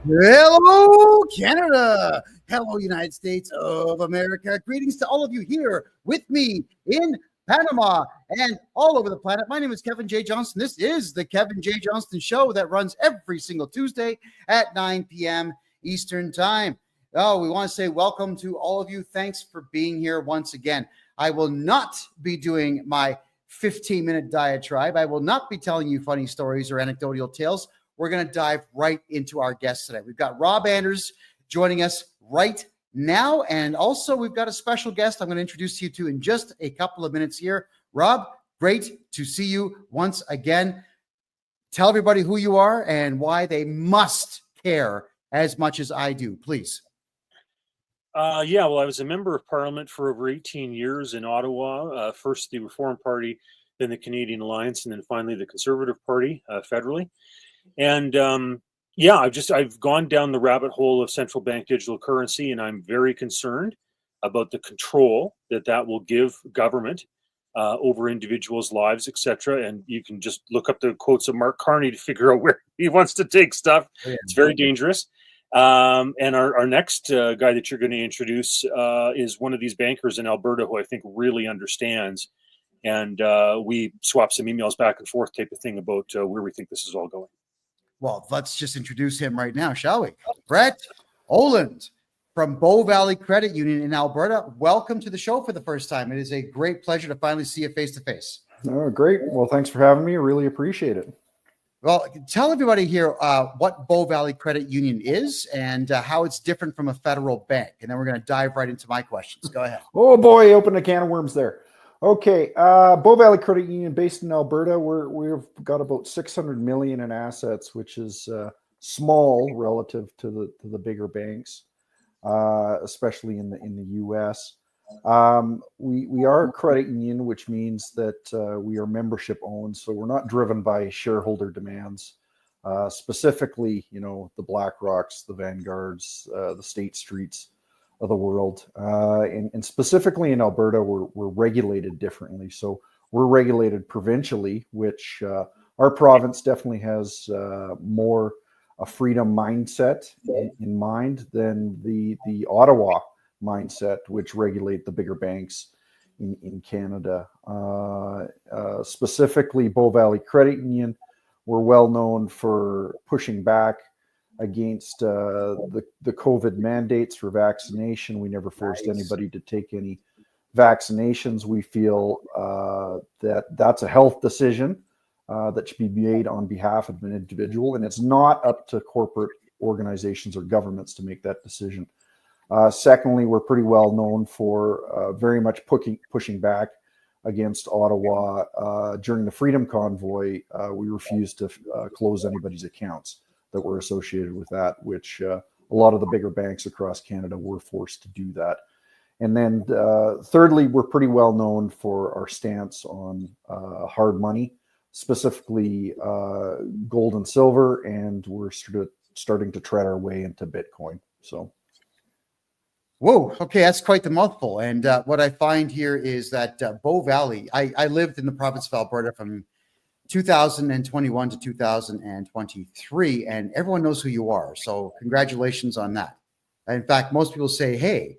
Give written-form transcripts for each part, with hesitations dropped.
Hello, Canada. Hello, United States of America. Greetings to all of you here with me in Panama and all over the planet. My name is KevinJJohnston. This is the Kevin J. Johnston Show that runs every single Tuesday at 9 p.m. Eastern Time. Oh, we want to say welcome to all of you. Thanks for being here once again. I will not be doing my 15-minute diatribe. I will not be telling you funny stories or anecdotal tales. We're going to dive right into our guests today. We've got Rob Anders joining us right now. And also we've got a special guest I'm going to introduce you to in just a couple of minutes here. Rob, great to see you once again. Tell everybody who you are and why they must care as much as I do, please. Well, I was a member of Parliament for over 18 years in Ottawa, first the Reform Party, then the Canadian Alliance, and then finally the Conservative Party federally. And I've gone down the rabbit hole of central bank digital currency, and I'm very concerned about the control that will give government over individuals' lives, etc. And you can just look up the quotes of Mark Carney to figure out where he wants to take stuff. Oh, yeah. It's very dangerous. And our next guy that you're going to introduce is one of these bankers in Alberta who I think really understands. And we swap some emails back and forth type of thing about where we think this is all going. Well, let's just introduce him right now, shall we? Brett Oland from Bow Valley Credit Union in Alberta. Welcome to the show for the first time. It is a great pleasure to finally see you face to face. Oh, great. Well, thanks for having me. Really appreciate it. Well, tell everybody here what Bow Valley Credit Union is and how it's different from a federal bank. And then we're going to dive right into my questions. Go ahead. Oh, boy, open a can of worms there. Okay, Bow Valley Credit Union based in Alberta. We've got about 600 million in assets, which is small relative to the bigger banks, especially in the U.S. We are a credit union, which means that we are membership owned, so we're not driven by shareholder demands. Specifically, the BlackRocks, the Vanguards, the State Streets of the world, and specifically in Alberta, we're regulated differently. So we're regulated provincially, which our province definitely has more a freedom mindset in mind than the Ottawa mindset, which regulate the bigger banks in Canada. Specifically, Bow Valley Credit Union, we're well known for pushing back against the COVID mandates for vaccination. We never forced anybody to take any vaccinations. We feel that's a health decision that should be made on behalf of an individual, and it's not up to corporate organizations or governments to make that decision. Secondly, we're pretty well known for very much pushing back against Ottawa. During the Freedom Convoy, we refused to close anybody's accounts that were associated with that, which a lot of the bigger banks across Canada were forced to do that. And then thirdly, we're pretty well known for our stance on hard money, specifically gold and silver, and we're starting to tread our way into Bitcoin. So. Whoa, okay, that's quite the mouthful. And what I find here is that Bow Valley, I lived in the province of Alberta from 2021 to 2023, and everyone knows who you are. So congratulations on that. In fact, most people say, hey,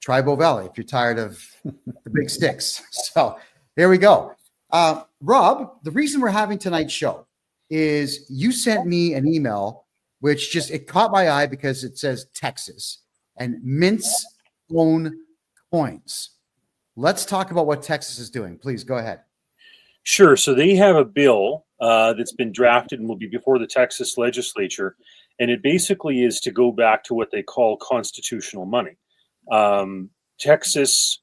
try Bow Valley if you're tired of the big sticks. So there we go. Rob, the reason we're having tonight's show is you sent me an email, which it caught my eye because it says Texas and mints own coins. Let's talk about what Texas is doing. Please go ahead. Sure. So they have a bill that's been drafted and will be before the Texas legislature. And it basically is to go back to what they call constitutional money. Texas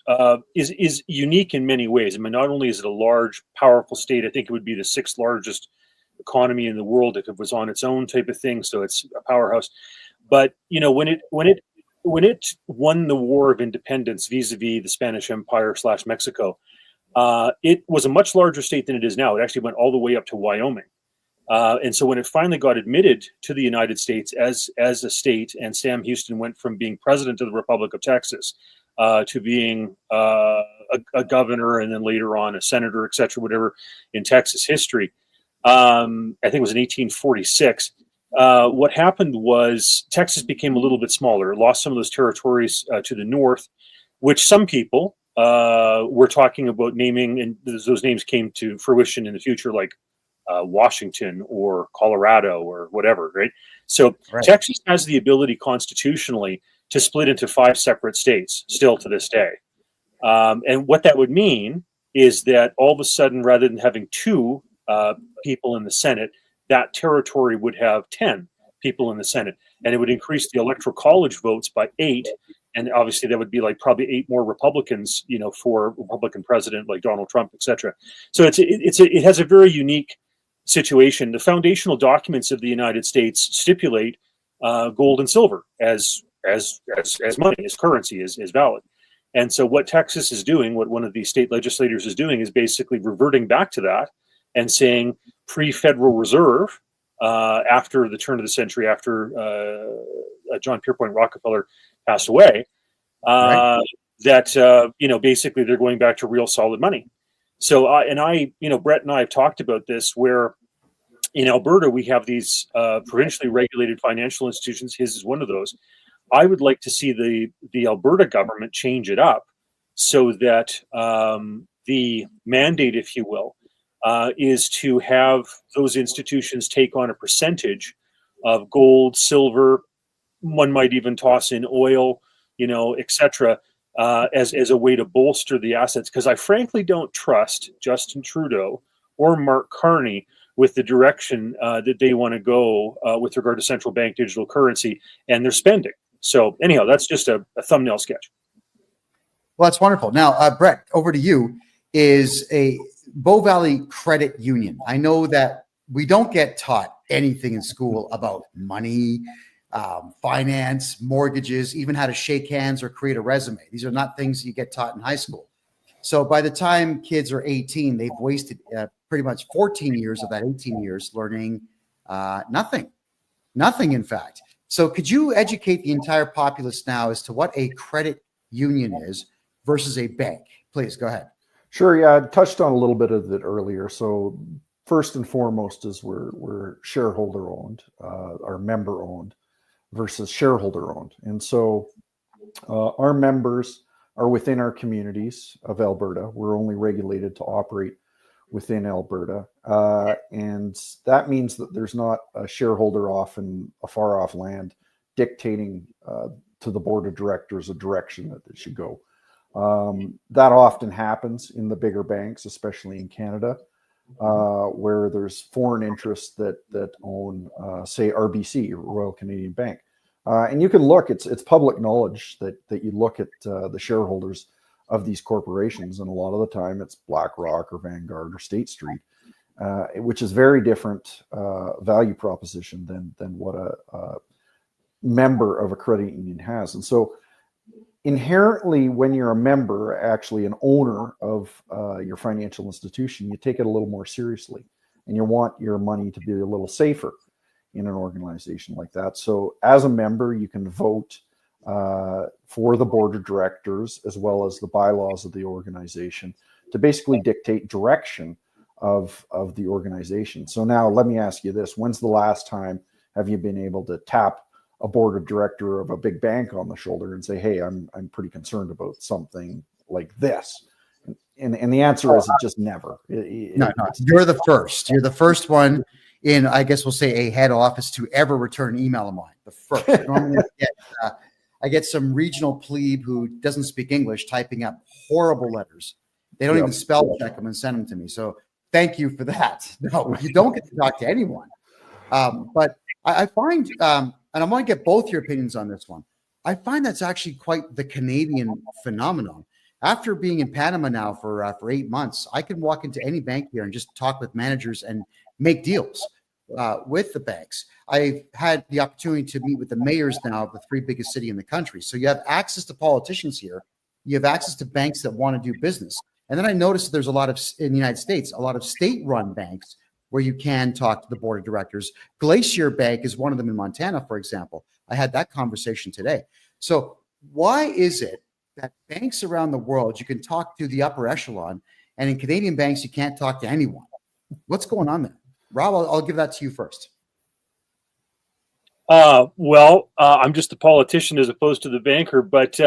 is unique in many ways. I mean, not only is it a large, powerful state, I think it would be the 6th largest economy in the world if it was on its own type of thing. So it's a powerhouse. But, when it won the War of Independence vis-a-vis the Spanish Empire / Mexico, it was a much larger state than it is now. It actually went all the way up to Wyoming. And so when it finally got admitted to the United States as a state, and Sam Houston went from being president of the Republic of Texas to being a governor and then later on a senator, et cetera, whatever, in Texas history, I think it was in 1846, what happened was Texas became a little bit smaller, lost some of those territories to the north, which some people were talking about naming, and those names came to fruition in the future, like Washington or Colorado or whatever, right? So Texas has the ability constitutionally to split into 5 separate states still to this day. And what that would mean is that all of a sudden, rather than having 2 people in the Senate, that territory would have 10 people in the Senate, and it would increase the electoral college votes by 8. And obviously that would be like probably 8 more Republicans, you know, for Republican president like Donald Trump, et cetera. So it has a very unique situation. The foundational documents of the United States stipulate gold and silver as money, as currency, is valid. And so what Texas is doing, what one of these state legislators is doing, is basically reverting back to that and saying pre-Federal Reserve, after the turn of the century, after John Pierpont Rockefeller passed away, that you know, basically they're going back to real solid money. So you know, Brett and I have talked about this, where in Alberta we have these provincially regulated financial institutions. His is one of those. I would like to see the Alberta government change it up so that the mandate, if you will, is to have those institutions take on a percentage of gold, silver. One might even toss in oil, you know, et cetera, as a way to bolster the assets. Because I frankly don't trust Justin Trudeau or Mark Carney with the direction that they want to go with regard to central bank digital currency and their spending. So anyhow, that's just a thumbnail sketch. Well, that's wonderful. Now, Brett, over to you. Is a Bow Valley Credit Union. I know that we don't get taught anything in school about money, finance, mortgages, even how to shake hands or create a resume. These are not things you get taught in high school. So by the time kids are 18, they've wasted pretty much 14 years of that 18 years learning nothing, in fact. So could you educate the entire populace now as to what a credit union is versus a bank? Please go ahead. Sure. Yeah, I touched on a little bit of it earlier. So first and foremost is we're shareholder owned, or member owned versus shareholder owned. And so our members are within our communities of Alberta. We're only regulated to operate within Alberta. And that means that there's not a shareholder off in a far off land dictating to the board of directors a direction that it should go. That often happens in the bigger banks, especially in Canada, where there's foreign interests that own, say, RBC, Royal Canadian Bank. And you can look, it's public knowledge that you look at the shareholders of these corporations, and a lot of the time it's BlackRock or Vanguard or State Street, which is very different value proposition than what a member of a credit union has. And so inherently, when you're a member, actually an owner of your financial institution, you take it a little more seriously, and you want your money to be a little safer in an organization like that. So as a member, you can vote for the board of directors as well as the bylaws of the organization to basically dictate direction of the organization. So now let me ask you this. When's the last time have you been able to tap a board of director of a big bank on the shoulder and say, hey, I'm pretty concerned about something like this? And the answer is just never. No, you're the first. You're the first one in, I guess we'll say, a head office to ever return an email of mine. The first. Normally I get some regional plebe who doesn't speak English typing up horrible letters. They don't even spell check them and send them to me. So thank you for that. No, you don't get to talk to anyone. But I find, and I want to get both your opinions on this one. I find that's actually quite the Canadian phenomenon. After being in Panama now for 8 months, I can walk into any bank here and just talk with managers and make deals with the banks. I've had the opportunity to meet with the mayors now of the 3 biggest cities in the country. So you have access to politicians here. You have access to banks that want to do business. And then I noticed there's a lot of, in the United States, a lot of state-run banks where you can talk to the board of directors. Glacier Bank is one of them in Montana, for example. I had that conversation today. So why is it that banks around the world, you can talk to the upper echelon, and in Canadian banks, you can't talk to anyone? What's going on there? Rob, I'll give that to you first. I'm just a politician as opposed to the banker, but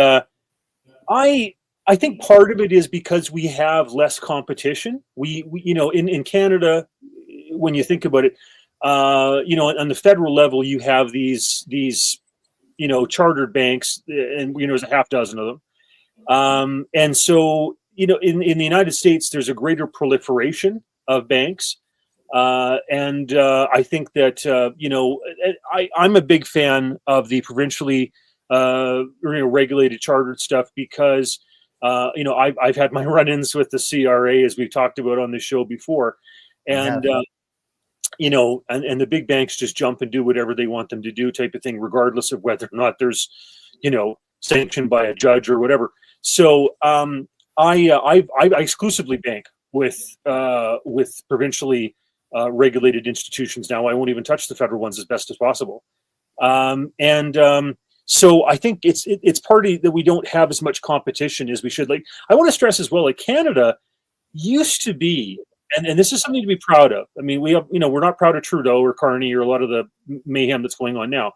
I think part of it is because we have less competition. We in Canada, when you think about it, on the federal level, you have these chartered banks, and there's a half dozen of them. And so, in the United States, there's a greater proliferation of banks. And I think that, I'm a big fan of the provincially regulated chartered stuff because, I've had my run-ins with the CRA, as we've talked about on the show before. And, and the big banks just jump and do whatever they want them to do type of thing, regardless of whether or not there's, sanctioned by a judge or whatever. So I exclusively bank with provincially regulated institutions now. I won't even touch the federal ones as best as possible. So I think it's partly that we don't have as much competition as we should. Like, I want to stress as well, like Canada used to be, and this is something to be proud of. I mean, we have, we're not proud of Trudeau or Carney or a lot of the mayhem that's going on now.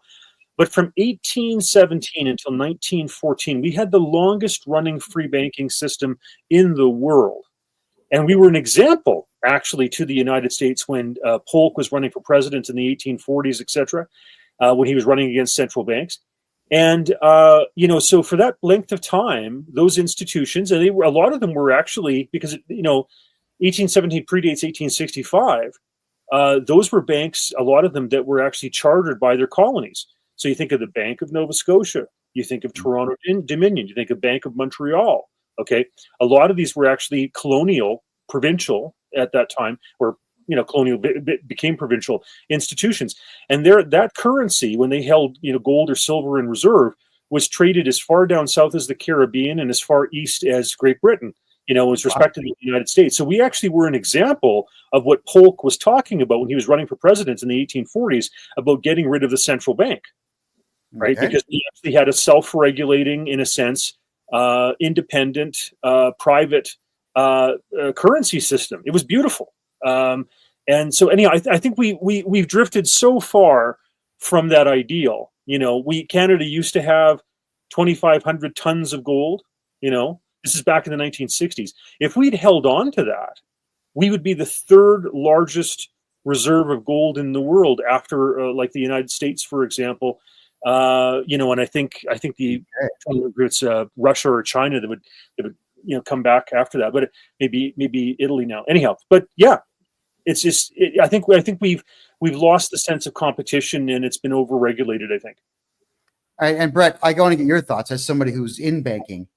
But from 1817 until 1914, we had the longest running free banking system in the world. And we were an example, actually, to the United States when Polk was running for president in the 1840s, et cetera, when he was running against central banks. And, so for that length of time, those institutions, and a lot of them were actually, because, 1817 predates 1865, those were banks, a lot of them that were actually chartered by their colonies. So you think of the Bank of Nova Scotia, you think of Toronto Dominion, you think of Bank of Montreal. Okay, a lot of these were actually colonial, provincial at that time, or colonial became provincial institutions, and that currency, when they held gold or silver in reserve, was traded as far down south as the Caribbean and as far east as Great Britain. Was respected in the United States. So we actually were an example of what Polk was talking about when he was running for president in the 1840s about getting rid of the central bank. Right, okay. Because he actually had a self-regulating, in a sense, independent, private currency system. It was beautiful, and so anyhow, I think we've drifted so far from that ideal. Canada used to have 2,500 tons of gold. This is back in the 1960s. If we'd held on to that, we would be the third largest reserve of gold in the world after, like the United States, for example. And I think it's Russia or China that would come back after that, but maybe Italy now. Anyhow, but yeah, it's just I think we've lost the sense of competition, and it's been overregulated, I think. All right, and Brett, I want to get your thoughts as somebody who's in banking.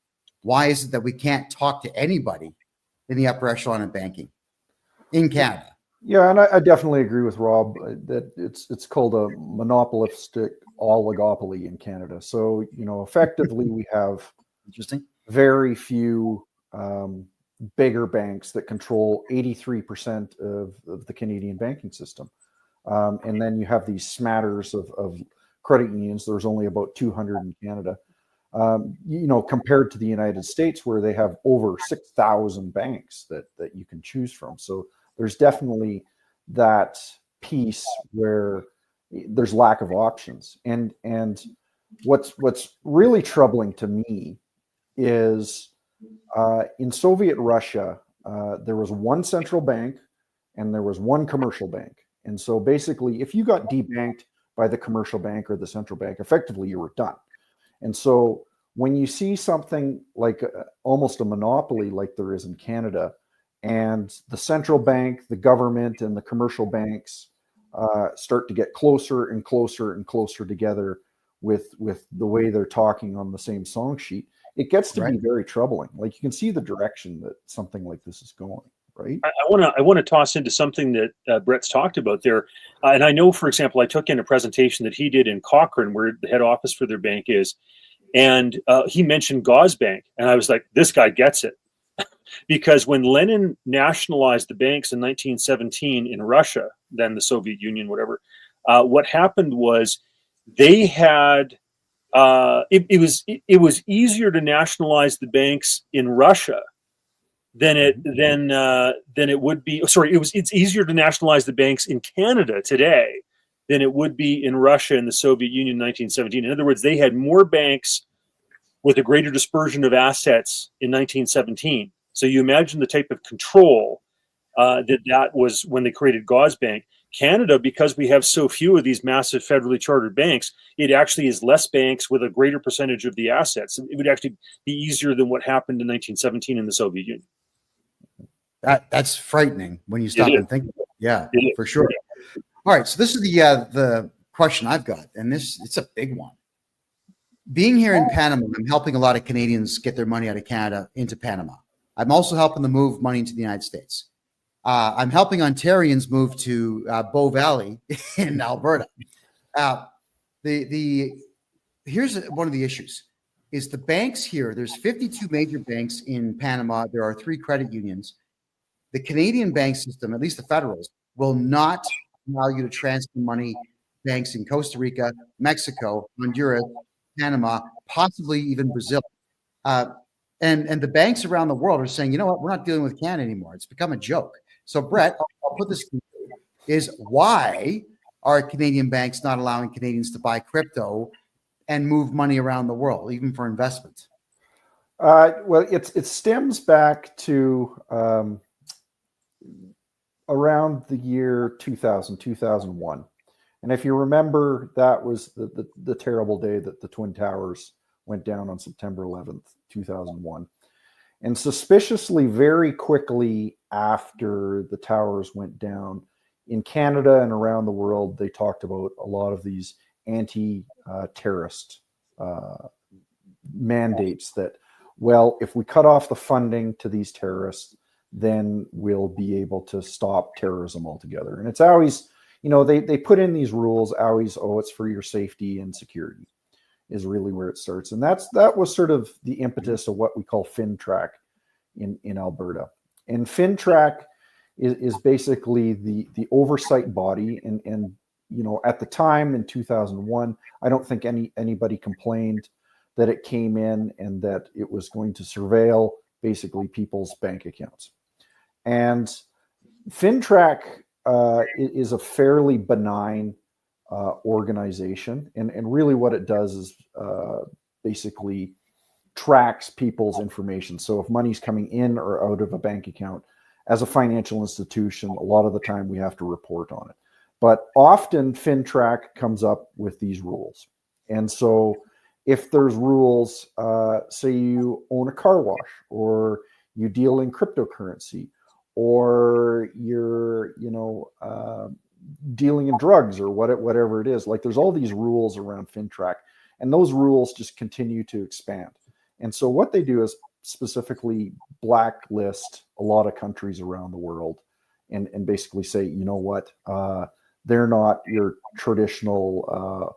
Why is it that we can't talk to anybody in the upper echelon of banking in Canada? Yeah, and I definitely agree with Rob that it's called a monopolistic oligopoly in Canada. So, effectively we have very few bigger banks that control 83% of the Canadian banking system. And then you have these smatters of credit unions. There's only about 200 in Canada. Compared to the United States, where they have over 6,000 banks that you can choose from. So there's definitely that piece where there's lack of options. And what's really troubling to me is in Soviet Russia, there was one central bank and there was one commercial bank. And so basically, if you got debanked by the commercial bank or the central bank, effectively you were done. And so when you see something like almost a monopoly like there is in Canada, and the central bank, the government, and the commercial banks start to get closer and closer and closer together with the way they're talking on the same song sheet, it gets to be very troubling. Like, you can see the direction that something like this is going. Right. I want to toss into something that Brett's talked about there, and I know, for example, I took in a presentation that he did in Cochrane, where the head office for their bank is, and he mentioned Gazbank, and I was like, this guy gets it, because when Lenin nationalized the banks in 1917 in Russia, then the Soviet Union, whatever, what happened was they had it was easier to nationalize the banks in Russia than it would be. Sorry, it's easier to nationalize the banks in Canada today than it would be in Russia and the Soviet Union in 1917. In other words, they had more banks with a greater dispersion of assets in 1917. So you imagine the type of control that was when they created Gauze Bank. Canada, because we have so few of these massive federally chartered banks, it actually is less banks with a greater percentage of the assets. It would actually be easier than what happened in 1917 in the Soviet Union. That's frightening when you stop and think about it. Yeah, for sure. All right, so this is the question I've got, and it's a big one. Being here in Panama, I'm helping a lot of Canadians get their money out of Canada into Panama. I'm also helping them move money into the United States. I'm helping Ontarians move to Bow Valley in Alberta. Here's one of the issues: is the banks here. There's 52 major banks in Panama. There are 3 credit unions. The Canadian bank system, at least the federals, will not allow you to transfer money. Banks in Costa Rica, Mexico, Honduras, Panama, possibly even Brazil. And the banks around the world are saying, you know what, we're not dealing with Canada anymore. It's become a joke. So, Brett, I'll put this to you, is why are Canadian banks not allowing Canadians to buy crypto and move money around the world, even for investment? Well, it stems back to around the year 2000, 2001. And if you remember, that was the terrible day that the Twin Towers went down on September 11th, 2001. And suspiciously, very quickly after the towers went down, in Canada and around the world, they talked about a lot of these anti-terrorist mandates that, well, if we cut off the funding to these terrorists, then we'll be able to stop terrorism altogether. And it's always, they put in these rules always, it's for your safety and security is really where it starts. And that was sort of the impetus of what we call FinTrack in Alberta. And FinTrack is basically the oversight body. And at the time in 2001, I don't think anybody complained that it came in and that it was going to surveil basically people's bank accounts. And FinTrack is a fairly benign organization, and really what it does is basically tracks people's information. So if money's coming in or out of a bank account, as a financial institution, a lot of the time we have to report on it. But often FinTrack comes up with these rules. And so if there's rules, say you own a car wash, or you deal in cryptocurrency, or you're, dealing in drugs, or whatever it is, like there's all these rules around FinTrack, and those rules just continue to expand. And so what they do is specifically blacklist a lot of countries around the world, and basically say, you know what, they're not your traditional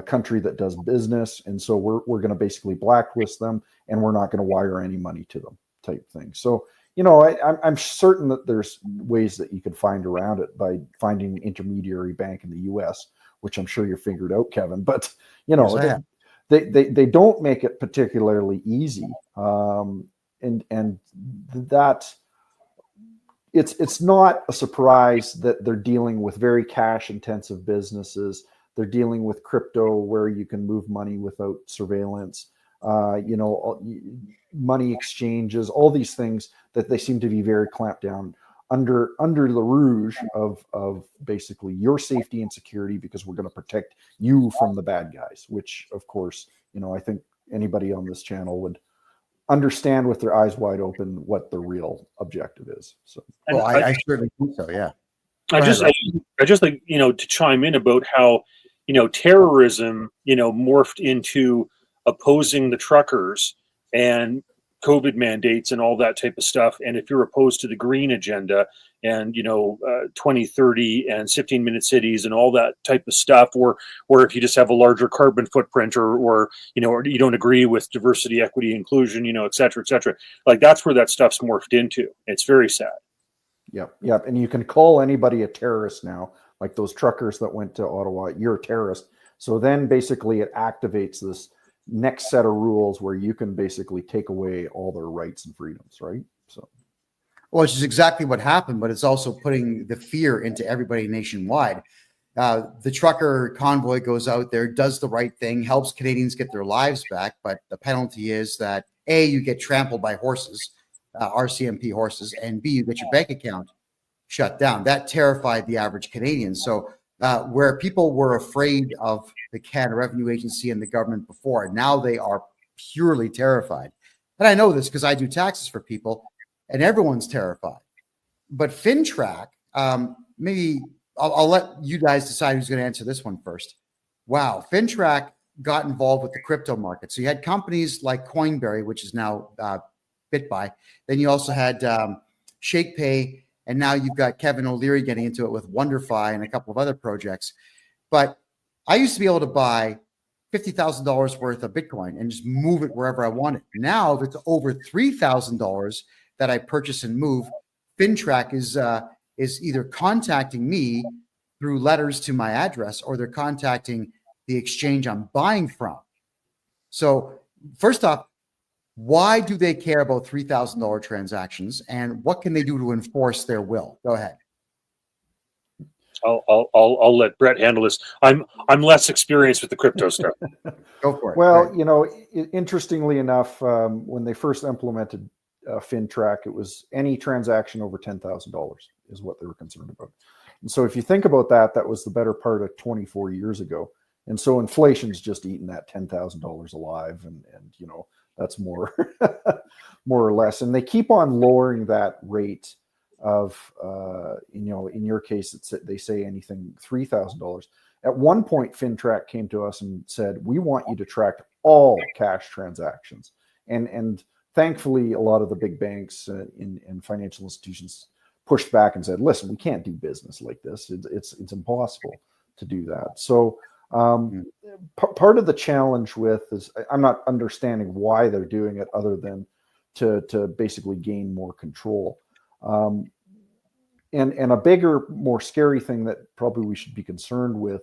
country that does business, and so we're going to basically blacklist them, and we're not going to wire any money to them, type thing. So I'm certain that there's ways that you could find around it by finding an intermediary bank in the U.S., which I'm sure you figured out, Kevin. But yes, they don't make it particularly easy, and that it's not a surprise that they're dealing with very cash intensive businesses. They're dealing with crypto where you can move money without surveillance, money exchanges, all these things that they seem to be very clamped down under the rouge of basically your safety and security, because we're going to protect you from the bad guys, which of course, I think anybody on this channel would understand with their eyes wide open what the real objective is. So, well, I certainly think so. Yeah. I just like, to chime in about how, terrorism, morphed into opposing the truckers and COVID mandates and all that type of stuff. And if you're opposed to the green agenda and, 2030 and 15-minute cities and all that type of stuff, or if you just have a larger carbon footprint or you don't agree with diversity, equity, inclusion, et cetera, like that's where that stuff's morphed into. It's very sad. Yep. And you can call anybody a terrorist now, like those truckers that went to Ottawa, you're a terrorist. So then basically it activates this next set of rules where you can basically take away all their rights and freedoms, right? So, well, which is exactly what happened, but it's also putting the fear into everybody nationwide. The trucker convoy goes out there, does the right thing, helps Canadians get their lives back. But the penalty is that A, you get trampled by horses, RCMP horses, and B, you get your bank account shut down. That terrified the average Canadian. So where people were afraid of the Canada Revenue Agency and the government before, now they are purely terrified. And I know this because I do taxes for people, and everyone's terrified. But FinTrack, maybe I'll let you guys decide who's going to answer this one first. Wow, FinTrack got involved with the crypto market. So you had companies like Coinberry, which is now BitBuy. Then you also had ShakePay, and now you've got Kevin O'Leary getting into it with WonderFi and a couple of other projects. But I used to be able to buy $50,000 worth of Bitcoin and just move it wherever I wanted. Now, if it's over $3,000 that I purchase and move, FinTrack is either contacting me through letters to my address, or they're contacting the exchange I'm buying from. So first off, why do they care about $3,000 transactions, and what can they do to enforce their will? Go ahead. I'll let Brett handle this. I'm less experienced with the crypto stuff. Go for it. Well, right. you know, interestingly enough, when they first implemented FinTrack, it was any transaction over $10,000 is what they were concerned about. And so if you think about that, that was the better part of 24 years ago. And so inflation's just eaten that $10,000 alive, and you know, that's more more or less. And they keep on lowering that rate of you know, in your case, they say anything $3,000. At one point, FinTrack came to us and said, we want you to track all cash transactions. And thankfully, a lot of the big banks and financial institutions pushed back and said, listen, we can't do business like this. It's impossible to do that. So part of the challenge with is I'm not understanding why they're doing it, other than to basically gain more control. And a bigger, more scary thing that probably we should be concerned with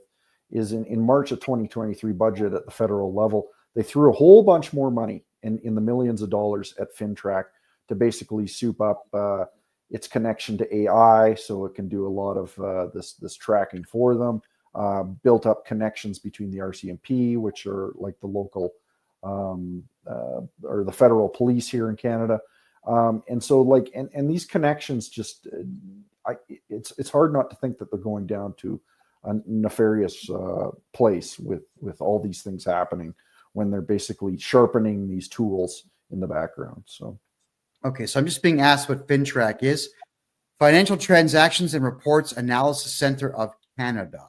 is in March of 2023 budget at the federal level, they threw a whole bunch more money in the millions of dollars at FinTrack to basically soup up its connection to AI, so it can do a lot of this tracking for them. Built up connections between the RCMP, which are like the local or the federal police here in Canada. And so like, and these connections just, it's hard not to think that they're going down to a nefarious place with all these things happening, when they're basically sharpening these tools in the background. So, okay, so I'm just being asked what FinTrack is. Financial Transactions and Reports Analysis Center of Canada.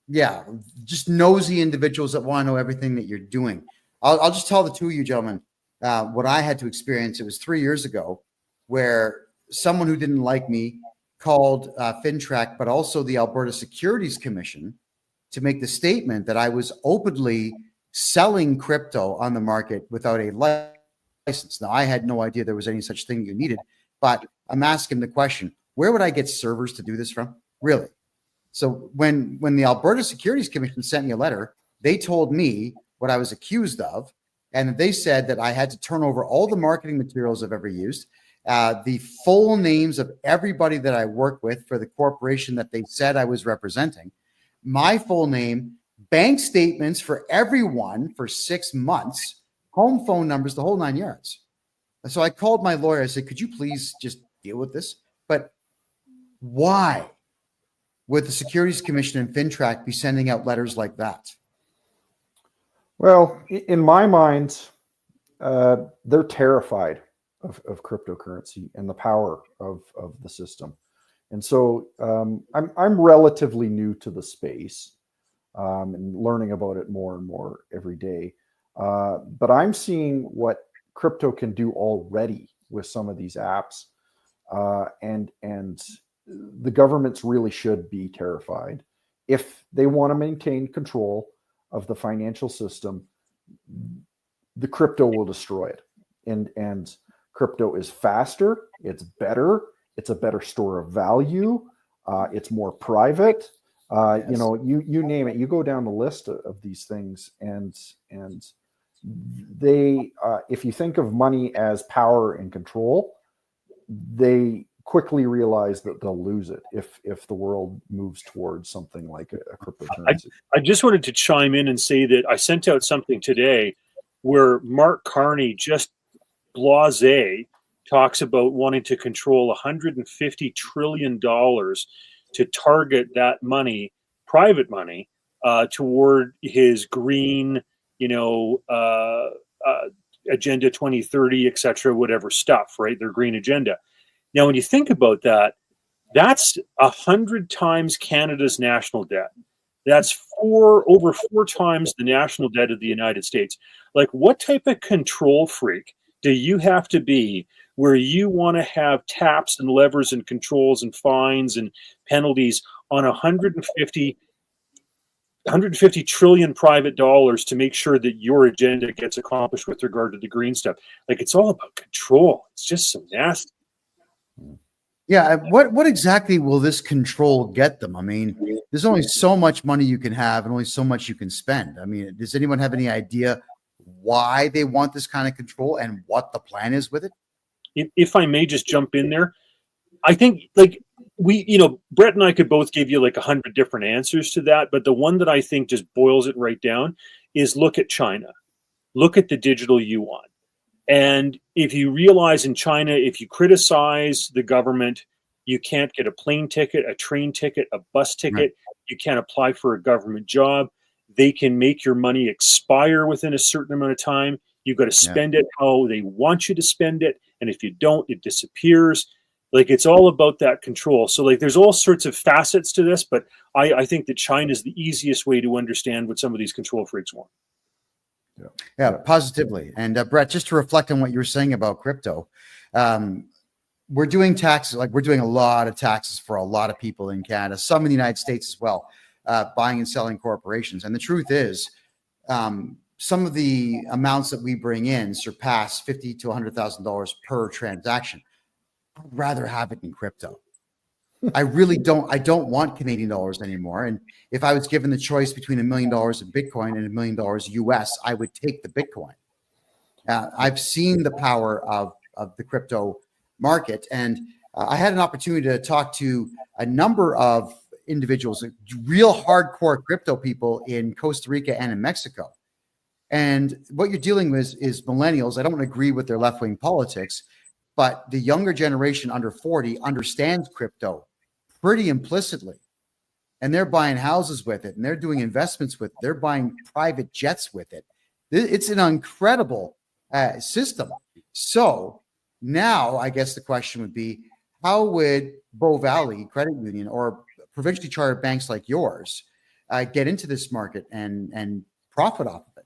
Yeah, just nosy individuals that want to know everything that you're doing. I'll just tell the two of you gentlemen what I had to experience. It was 3 years ago, where someone who didn't like me called FinTrack, but also the Alberta Securities Commission, to make the statement that I was openly selling crypto on the market without a license. Now, I had no idea there was any such thing you needed, but I'm asking the question, where would I get servers to do this from? Really? So when the Alberta Securities Commission sent me a letter, they told me what I was accused of, and they said that I had to turn over all the marketing materials I've ever used, the full names of everybody that I work with for the corporation that they said I was representing, my full name, bank statements for everyone for 6 months, home phone numbers, the whole 9 yards. So I called my lawyer. I said, could you please just deal with this? But why would the Securities Commission and FinTrack be sending out letters like that? well, in my mind, they're terrified of cryptocurrency and the power of the system. And so I'm relatively new to the space and learning about it more and more every day. But I'm seeing what crypto can do already with some of these apps. And the governments really should be terrified. If they want to maintain control of the financial system, the crypto will destroy it. And crypto is faster, it's better, it's a better store of value, it's more private. Yes. You know, you name it, you go down the list of these things, and they if you think of money as power and control, they quickly realize that they'll lose it if the world moves towards something like a cryptocurrency. I just wanted to chime in and say that I sent out something today where Mark Carney, just blasé, talks about wanting to control $150 trillion to target that money, private money, toward his green, Agenda 2030, et cetera, whatever stuff, right? Their green agenda. Now, when you think about that, that's 100 times Canada's national debt. That's over four times the national debt of the United States. Like, what type of control freak do you have to be where you want to have taps and levers and controls and fines and penalties on 150 trillion private dollars to make sure that your agenda gets accomplished with regard to the green stuff? Like, it's all about control. It's just so nasty. Yeah. What exactly will this control get them? I mean, there's only so much money you can have and only so much you can spend. I mean, does anyone have any idea why they want this kind of control and what the plan is with it? If I may just jump in there, I think Brett and I could both give you like 100 different answers to that. But the one that I think just boils it right down is look at China. Look at the digital yuan. And if you realize in China, if you criticize the government, you can't get a plane ticket, a train ticket, a bus ticket. Right. You can't apply for a government job. They can make your money expire within a certain amount of time. You've got to spend it how they want you to spend it. And if you don't, it disappears. Like, it's all about that control. So like, there's all sorts of facets to this, but I think that China is the easiest way to understand what some of these control freaks want. Yeah, positively. And Brett, just to reflect on what you were saying about crypto, we're doing taxes, like we're doing a lot of taxes for a lot of people in Canada, some in the United States as well, buying and selling corporations. And the truth is, some of the amounts that we bring in surpass $50,000 to $100,000 per transaction. I'd rather have it in crypto. I really don't. I don't want Canadian dollars anymore. And if I was given the choice between $1 million in Bitcoin and $1 million US, I would take the Bitcoin. I've seen the power of the crypto market, and I had an opportunity to talk to a number of individuals, real hardcore crypto people in Costa Rica and in Mexico. And what you're dealing with is millennials. I don't agree with their left-wing politics, but the younger generation under 40 understands crypto pretty implicitly. And they're buying houses with it, and they're doing investments with it. They're buying private jets with it. It's an incredible system. So now I guess the question would be, how would Bow Valley Credit Union or provincially chartered banks like yours get into this market and profit off of it?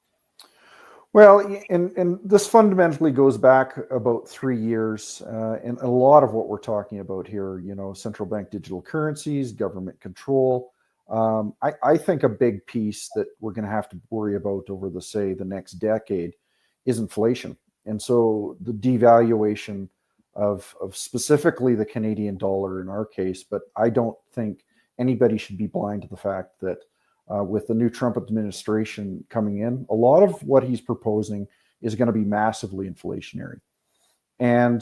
Well, and this fundamentally goes back about 3 years, and a lot of what we're talking about here, central bank digital currencies, government control. I think a big piece that we're going to have to worry about over the next decade is inflation. And so the devaluation of specifically the Canadian dollar in our case, but I don't think anybody should be blind to the fact that with the new Trump administration coming in, a lot of what he's proposing is going to be massively inflationary. And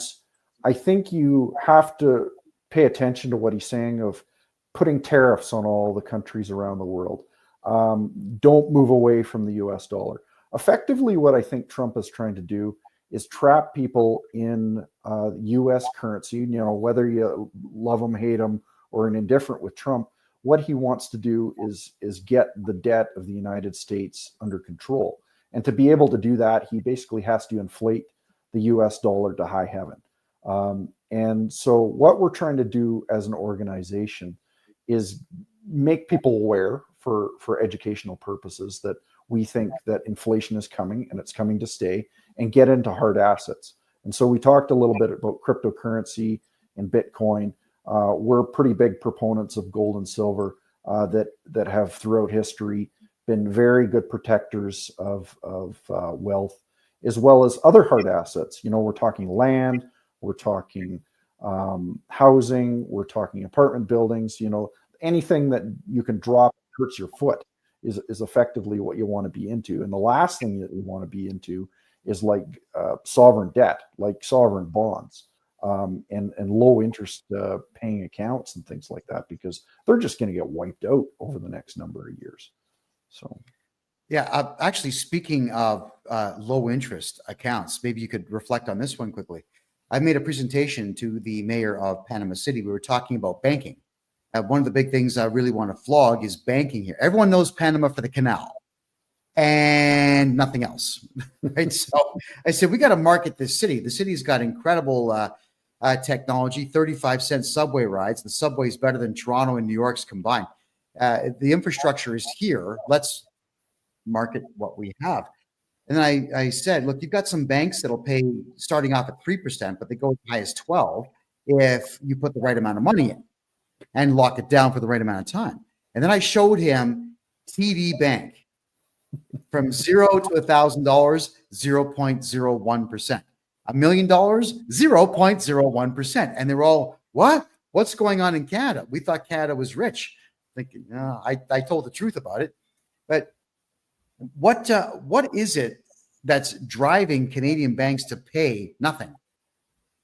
I think you have to pay attention to what he's saying of putting tariffs on all the countries around the world. Don't move away from the US dollar. Effectively, what I think Trump is trying to do is trap people in US currency, whether you love him, hate him, or an indifferent with Trump. What he wants to do is get the debt of the United States under control. And to be able to do that, he basically has to inflate the US dollar to high heaven. And so what we're trying to do as an organization is make people aware for educational purposes that we think that inflation is coming and it's coming to stay, and get into hard assets. And so we talked a little bit about cryptocurrency and Bitcoin. We're pretty big proponents of gold and silver that have throughout history been very good protectors of wealth, as well as other hard assets. We're talking land, we're talking housing, we're talking apartment buildings. Anything that you can drop hurts your foot is effectively what you want to be into. And the last thing that you want to be into is like sovereign debt, like sovereign bonds. and low interest paying accounts and things like that, because they're just going to get wiped out over the next number of years. So, yeah, actually, speaking of low interest accounts, maybe you could reflect on this one quickly. I made a presentation to the mayor of Panama City. We were talking about banking. One of the big things I really want to flog is banking here. Everyone knows Panama for the canal and nothing else, right? So I said, we got to market this city. The city's got incredible technology, 35-cent subway rides. The subway is better than Toronto and New York's combined. The infrastructure is here. Let's market what we have. And then I said, look, you've got some banks that'll pay starting off at 3%, but they go as high as 12 if you put the right amount of money in and lock it down for the right amount of time. And then I showed him TD Bank from $0 to $1,000, 0.01%. $1 million, 0.01%. And they're all, what? What's going on in Canada? We thought Canada was rich. Thinking, no, I told the truth about it. But what is it that's driving Canadian banks to pay nothing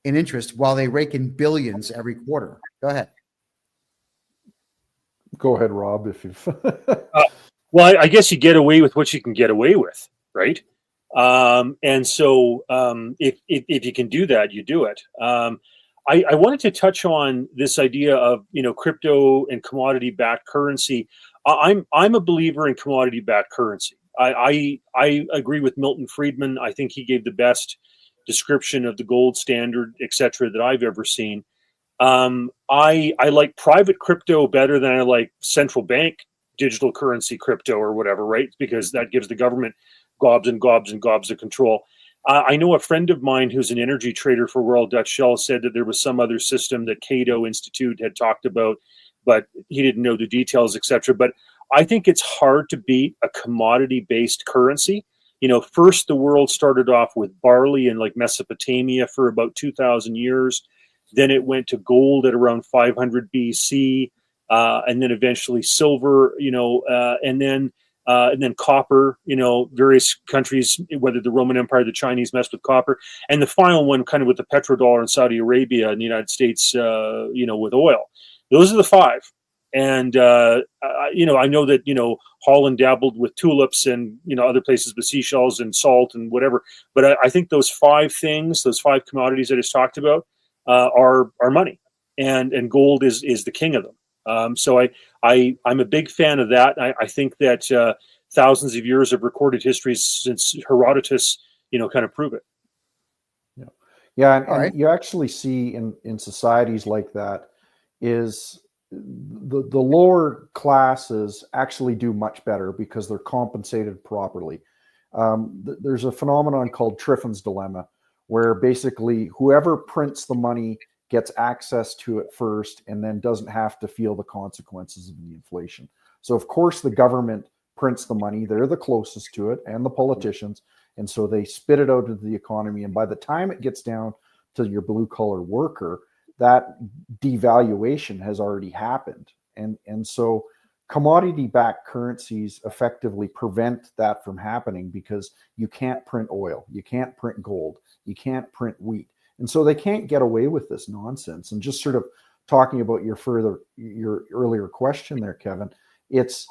in interest while they rake in billions every quarter? Go ahead. Go ahead, Rob, if you've... Well, I guess you get away with what you can get away with, right? And so if you can do that, you do it. I wanted to touch on this idea of, crypto and commodity-backed currency. I'm a believer in commodity-backed currency. I agree with Milton Friedman. I think he gave the best description of the gold standard, et cetera, that I've ever seen. I like private crypto better than I like central bank digital currency crypto or whatever, right? Because that gives the government gobs and gobs and gobs of control. I know a friend of mine who's an energy trader for Royal Dutch Shell said that there was some other system that Cato Institute had talked about, but he didn't know the details, et cetera. But I think it's hard to beat a commodity-based currency. First the world started off with barley in like Mesopotamia for about 2,000 years. Then it went to gold at around 500 BC, and then eventually silver, and then copper. Various countries, whether the Roman Empire, the Chinese, messed with copper, and the final one, kind of with the petrodollar in Saudi Arabia and the United States, with oil. Those are the five. And I know that Holland dabbled with tulips and other places with seashells and salt and whatever. But I think those five things, those five commodities I just talked about, are money, and gold is the king of them. So I'm a big fan of that. I think that thousands of years of recorded history since Herodotus, kind of prove it. Yeah, and you actually see in societies like that is the lower classes actually do much better because they're compensated properly. There's a phenomenon called Triffin's dilemma, where basically whoever prints the money gets access to it first and then doesn't have to feel the consequences of the inflation. So of course the government prints the money, they're the closest to it, and the politicians, and so they spit it out into the economy, and by the time it gets down to your blue collar worker, that devaluation has already happened. And so commodity-backed currencies effectively prevent that from happening because you can't print oil, you can't print gold, you can't print wheat. And so they can't get away with this nonsense. And just sort of talking about your earlier question there, Kevin, it's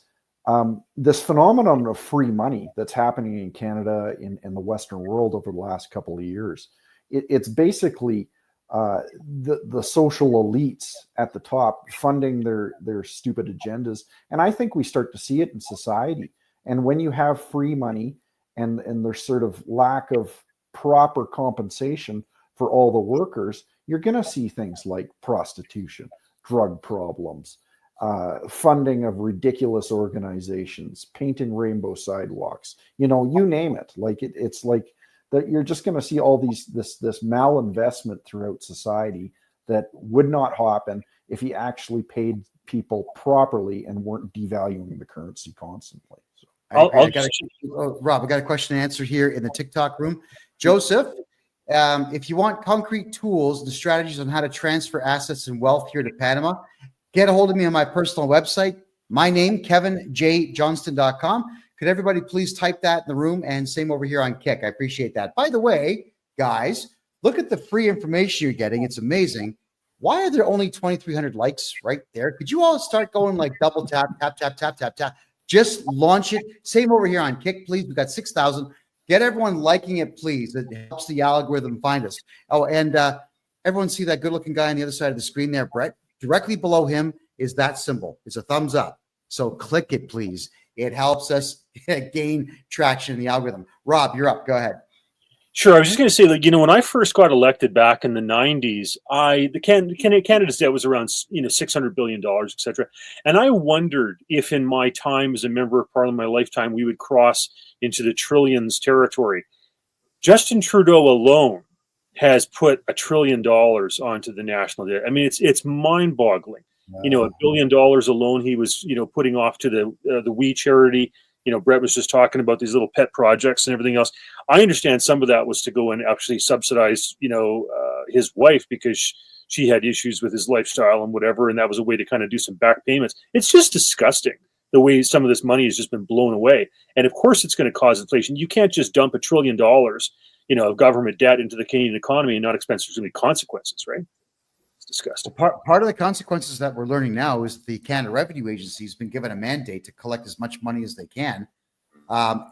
this phenomenon of free money that's happening in Canada, in the Western world over the last couple of years. It's basically the social elites at the top funding their stupid agendas. And I think we start to see it in society. And when you have free money and there's sort of lack of proper compensation for all the workers, you're going to see things like prostitution, drug problems, funding of ridiculous organizations, painting rainbow sidewalks, you name it. Like it's like that you're just going to see all this malinvestment throughout society that would not happen if you actually paid people properly and weren't devaluing the currency constantly. So Rob, I got a question and answer here in the TikTok room. Joseph, if you want concrete tools and strategies on how to transfer assets and wealth here to Panama, get a hold of me on my personal website. My name, KevinJJohnston.com. Could everybody please type that in the room, and same over here on Kick? I appreciate that. By the way, guys, Look at the free information you're getting. It's amazing. Why are there only 2,300 likes right there? Could you all start going like double tap, tap, tap, tap, tap, tap? Just launch it. Same over here on Kick, please. We've got 6,000. Get everyone liking it, please. It helps the algorithm find us. Oh, and everyone see that good-looking guy on the other side of the screen there, Brett? Directly below him is that symbol. It's a thumbs up. So click it, please. It helps us gain traction in the algorithm. Rob, you're up. Go ahead. Sure. I was just going to say that, when I first got elected back in the 90s, the candidate's debt was around, $600 billion, et cetera. And I wondered if in my time as a member of parliament, my lifetime, we would cross into the trillions territory. Justin Trudeau alone has put $1 trillion onto the national debt. I mean, it's mind-boggling. $1 billion alone he was, putting off to the We charity. Brett was just talking about these little pet projects and everything else. I understand some of that was to go and actually subsidize, his wife because she had issues with his lifestyle and whatever. And that was a way to kind of do some back payments. It's just disgusting the way some of this money has just been blown away. And of course, it's going to cause inflation. You can't just dump $1 trillion, of government debt into the Canadian economy and not expect there's going to be consequences, right? Disgusting. Well, part of the consequences that we're learning now is the Canada Revenue Agency has been given a mandate to collect as much money as they can,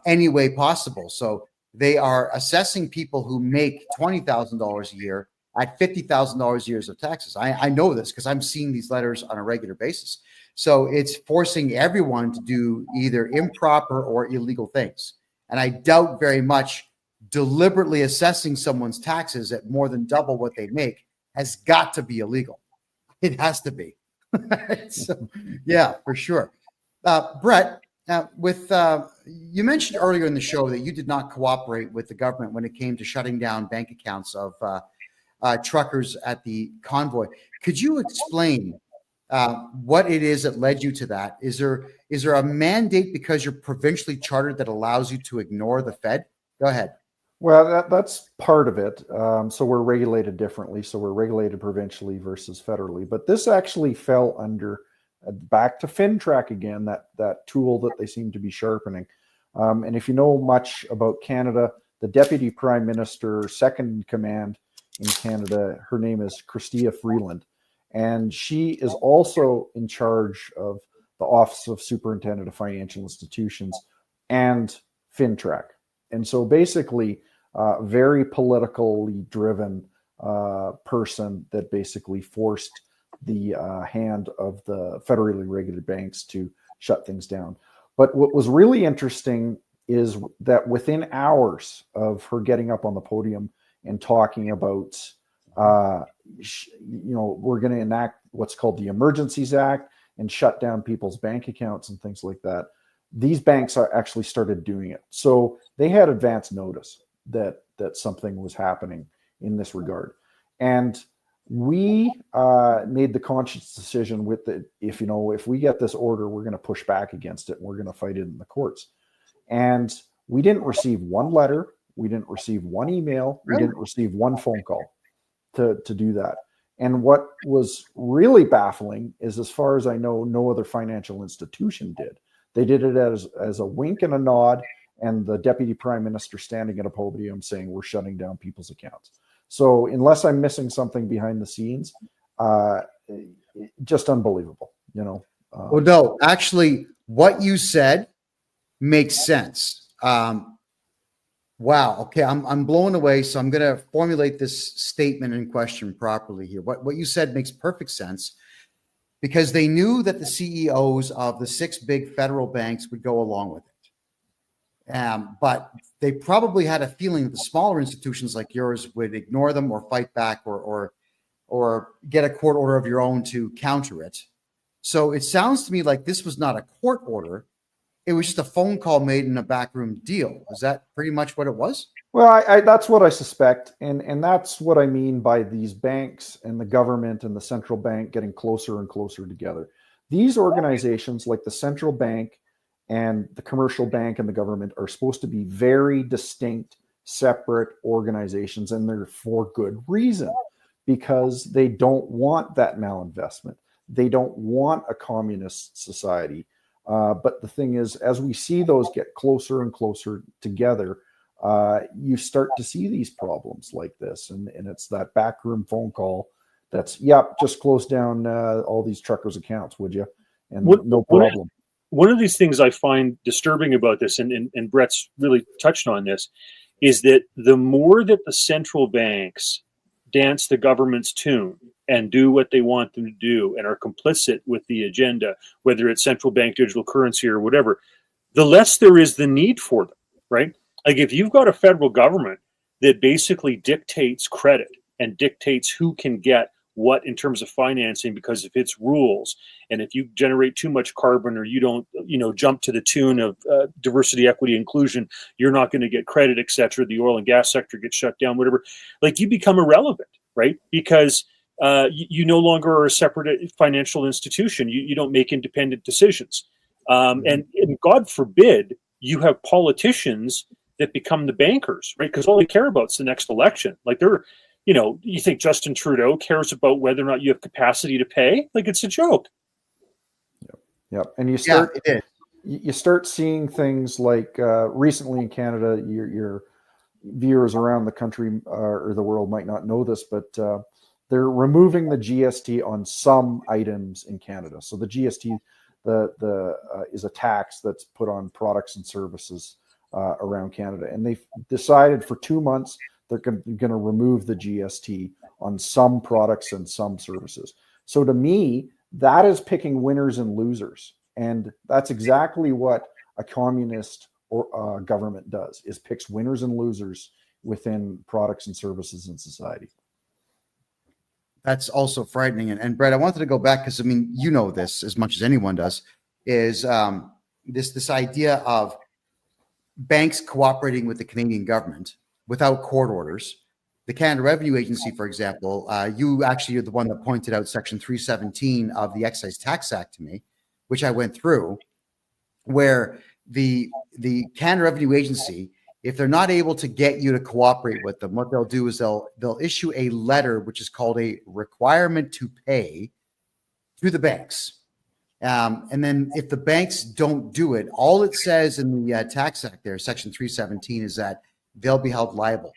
any way possible. So they are assessing people who make $20,000 a year at $50,000 a year of taxes. I know this because I'm seeing these letters on a regular basis. So it's forcing everyone to do either improper or illegal things. And I doubt very much deliberately assessing someone's taxes at more than double what they make has got to be illegal. It has to be. So, yeah, for sure. Brett, you mentioned earlier in the show that you did not cooperate with the government when it came to shutting down bank accounts of truckers at the convoy. Could you explain what it is that led you to that? Is there a mandate because you're provincially chartered that allows you to ignore the Fed? Go ahead. Well, that's part of it. So we're regulated differently. So we're regulated provincially versus federally. But this actually fell under back to FinTrack again, that tool that they seem to be sharpening. And if you know much about Canada, the Deputy Prime Minister, second in command in Canada, her name is Chrystia Freeland. And she is also in charge of the Office of Superintendent of Financial Institutions and FinTrack. And so basically, very politically driven person that basically forced the hand of the federally regulated banks to shut things down. But what was really interesting is that within hours of her getting up on the podium and talking about, we're going to enact what's called the Emergencies Act and shut down people's bank accounts and things like that, these banks are actually started doing it. So they had advance notice that something was happening in this regard. And we made the conscious decision with it. If we get this order, we're going to push back against it. And we're going to fight it in the courts. And we didn't receive one letter. We didn't receive one email. We didn't receive one phone call to do that. And what was really baffling is, as far as I know, no other financial institution did. They did it as a wink and a nod, and the Deputy Prime Minister standing at a podium saying we're shutting down people's accounts. So unless I'm missing something behind the scenes, just unbelievable, Well, no, actually, what you said makes sense. Wow. Okay, I'm blown away. So I'm going to formulate this statement in question properly here. What you said makes perfect sense, because they knew that the CEOs of the 6 big federal banks would go along with it. But they probably had a feeling that the smaller institutions like yours would ignore them or fight back or get a court order of your own to counter it. So it sounds to me like this was not a court order. It was just a phone call made in a backroom deal. Is that pretty much what it was? Well, that's what I suspect. And that's what I mean by these banks and the government and the central bank getting closer and closer together. These organizations like the central bank and the commercial bank and the government are supposed to be very distinct, separate organizations, and they're for good reason, because they don't want that malinvestment. They don't want a communist society. But the thing is, as we see those get closer and closer together, you start to see these problems like this. And it's that backroom phone call that's, just close down all these truckers' accounts, would you? And no problem. One of these things I find disturbing about this, and Brett's really touched on this, is that the more that the central banks dance the government's tune and do what they want them to do and are complicit with the agenda, whether it's central bank digital currency or whatever, the less there is the need for them, right? Like if you've got a federal government that basically dictates credit and dictates who can get what in terms of financing because of its rules, and if you generate too much carbon or you don't jump to the tune of diversity, equity, inclusion, you're not going to get credit, etc. The oil and gas sector gets shut down, whatever. Like you become irrelevant, right? Because you no longer are a separate financial institution. You don't make independent decisions, and God forbid you have politicians that become the bankers, right? Because all they care about is the next election. Like you think Justin Trudeau cares about whether or not you have capacity to pay? Like it's a joke. Yep. And you start seeing things like recently in Canada, your viewers around the country or the world might not know this, but they're removing the GST on some items in Canada. So the GST is a tax that's put on products and services around Canada. And they've decided for 2 months they're going to remove the GST on some products and some services. So to me, that is picking winners and losers. And that's exactly what a communist or government does, is picks winners and losers within products and services in society. That's also frightening. And Brett, I wanted to go back because, I mean, you know this as much as anyone does, is this idea of banks cooperating with the Canadian government without court orders. The Canada Revenue Agency, for example, you actually are the one that pointed out Section 317 of the Excise Tax Act to me, which I went through, where the Canada Revenue Agency, if they're not able to get you to cooperate with them, what they'll do is they'll issue a letter, which is called a requirement to pay, to the banks. And then if the banks don't do it, all it says in the Tax Act there, Section 317, is that they'll be held liable.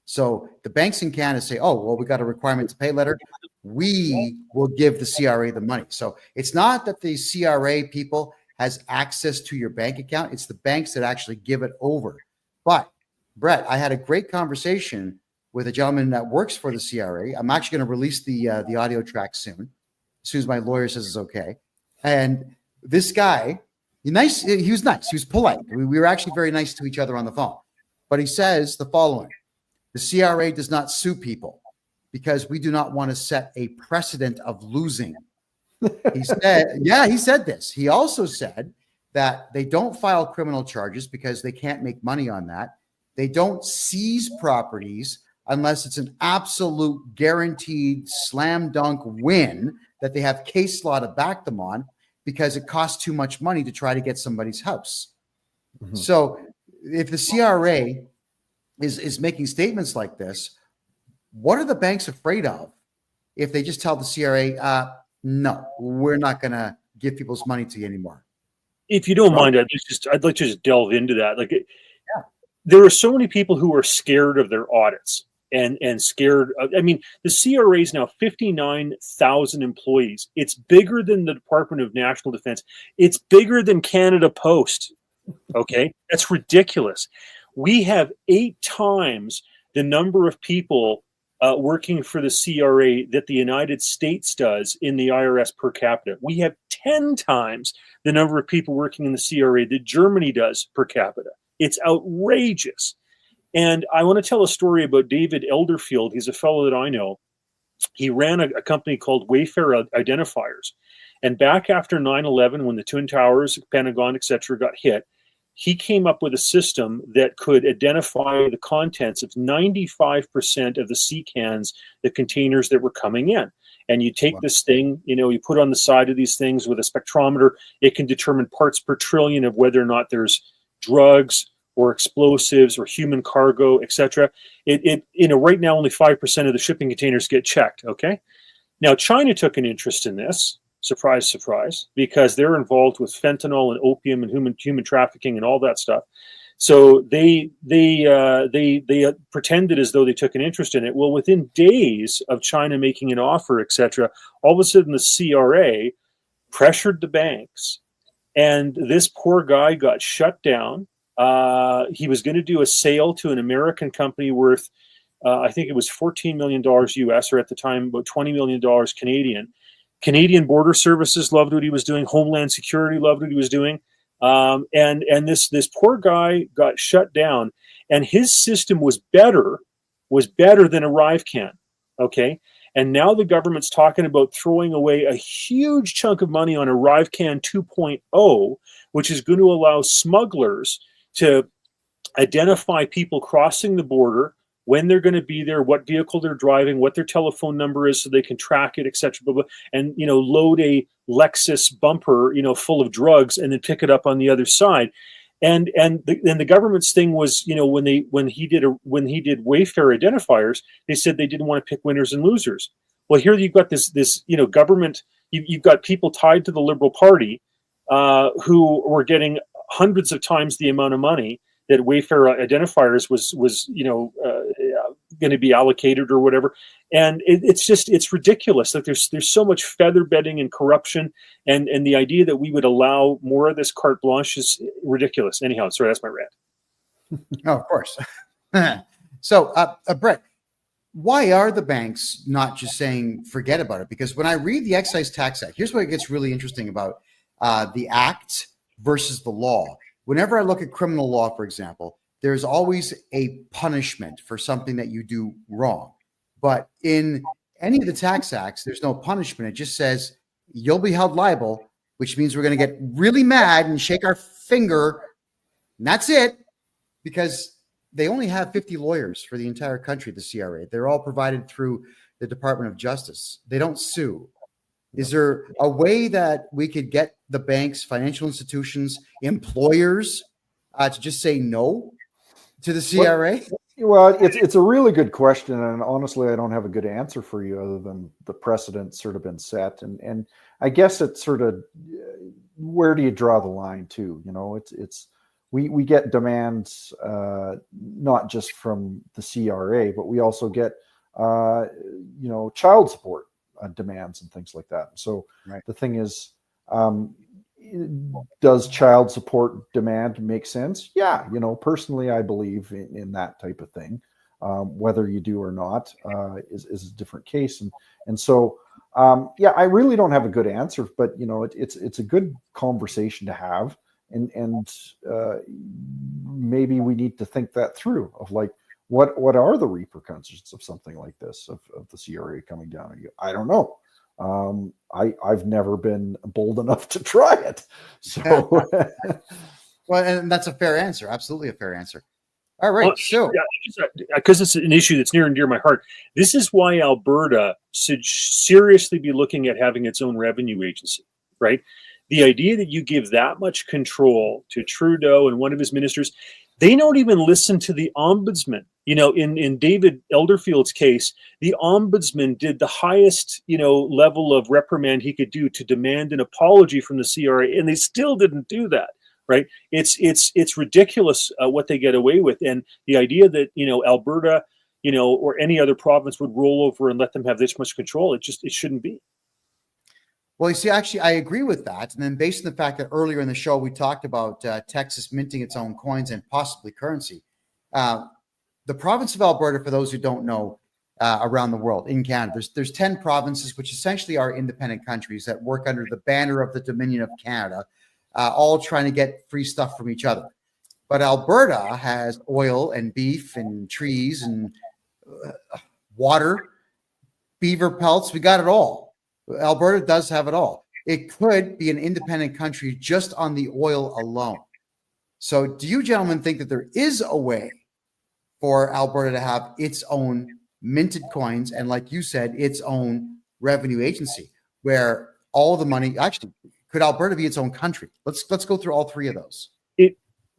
So the banks in Canada say, oh, well, we got a requirement to pay letter. We will give the CRA the money. So it's not that the CRA people has access to your bank account. It's the banks that actually give it over. But Brett, I had a great conversation with a gentleman that works for the CRA. I'm actually going to release the audio track soon as my lawyer says it's okay. And this guy, he was nice. He was polite. We were actually very nice to each other on the phone. But he says the following: the CRA does not sue people because we do not want to set a precedent of losing. He said this. He also said that they don't file criminal charges because they can't make money on that. They don't seize properties unless it's an absolute guaranteed slam dunk win that they have case law to back them on, because it costs too much money to try to get somebody's house. Mm-hmm. So if the CRA is making statements like this, what are the banks afraid of if they just tell the CRA, no, we're not going to give people's money to you anymore? If you don't mind, I'd like to just delve into that. There are so many people who are scared of their audits and scared. I mean, the CRA is now 59,000 employees. It's bigger than the Department of National Defense. It's bigger than Canada Post. Okay, that's ridiculous. We have 8 times the number of people working for the CRA that the United States does in the IRS per capita. We have 10 times the number of people working in the CRA that Germany does per capita. It's outrageous. And I want to tell a story about David Elderfield. He's a fellow that I know. He ran a company called Wayfair Identifiers. And back after 9/11, when the Twin Towers, Pentagon, etc., got hit, he came up with a system that could identify the contents of 95% of the sea cans, the containers that were coming in. And you take this thing, you put on the side of these things with a spectrometer. It can determine parts per trillion of whether or not there's drugs or explosives or human cargo, etc. Right now, only 5% of the shipping containers get checked. Okay. Now, China took an interest in this. Surprise, surprise, because they're involved with fentanyl and opium and human trafficking and all that stuff. So they pretended as though they took an interest in it. Well, within days of China making an offer, etc., all of a sudden the CRA pressured the banks, and this poor guy got shut down. He was going to do a sale to an American company worth, I think it was $14 million US, or at the time about $20 million Canadian. Canadian Border Services loved what he was doing. Homeland Security loved what he was doing. And this poor guy got shut down, and his system was better than ArriveCan. Okay. And now the government's talking about throwing away a huge chunk of money on ArriveCan 2.0, which is going to allow smugglers to identify people crossing the border, when they're going to be there, what vehicle they're driving, what their telephone number is, so they can track it, etc. And load a Lexus bumper, full of drugs, and then pick it up on the other side. And the government's thing was, when he did Wayfair identifiers, they said they didn't want to pick winners and losers. Well, here you've got this government. You've got people tied to the Liberal Party who were getting hundreds of times the amount of money that Wayfair identifiers was going to be allocated or whatever. And it's ridiculous. Like there's so much feather bedding and corruption, and the idea that we would allow more of this carte blanche is ridiculous. Anyhow, sorry, that's my rant. Oh, of course. So, Brett, why are the banks not just saying forget about it? Because when I read the Excise Tax Act, here's what it gets really interesting about the act versus the law. Whenever I look at criminal law, for example, there's always a punishment for something that you do wrong. But in any of the tax acts, there's no punishment. It just says you'll be held liable, which means we're going to get really mad and shake our finger. And that's it, because they only have 50 lawyers for the entire country, the CRA. They're all provided through the Department of Justice. They don't sue. Is there a way that we could get the banks, financial institutions, employers to just say no to the CRA? Well, it's a really good question, and honestly, I don't have a good answer for you other than the precedent's sort of been set, and I guess it's sort of where do you draw the line too? We get demands not just from the CRA, but we also get child support demands and things like that. So right. The thing is, does child support demand make sense? Yeah, personally, I believe in that type of thing. Whether you do or not is a different case, and so I really don't have a good answer, but it's a good conversation to have, and maybe we need to think that through of like what are the repercussions of something like this of the CRA coming down on you? I don't know. I've never been bold enough to try it. So, well, and that's a fair answer. Absolutely a fair answer. All right. So, because it's an issue that's near and dear to my heart. This is why Alberta should seriously be looking at having its own revenue agency, right? The idea that you give that much control to Trudeau and one of his ministers, they don't even listen to the ombudsman. In David Elderfield's case, the ombudsman did the highest, level of reprimand he could do to demand an apology from the CRA, and they still didn't do that, right? It's ridiculous what they get away with, and the idea that Alberta, or any other province would roll over and let them have this much control, it shouldn't be. Well, you see, actually, I agree with that. And then based on the fact that earlier in the show, we talked about Texas minting its own coins and possibly currency. The province of Alberta, for those who don't know, around the world, in Canada, there's 10 provinces, which essentially are independent countries that work under the banner of the Dominion of Canada, all trying to get free stuff from each other. But Alberta has oil and beef and trees and water, beaver pelts. We got it all. Alberta does have it all. It could be an independent country just on the oil alone. So do you gentlemen think that there is a way for Alberta to have its own minted coins and, like you said, its own revenue agency where all the money, actually, could Alberta be its own country? Let's go through all three of those.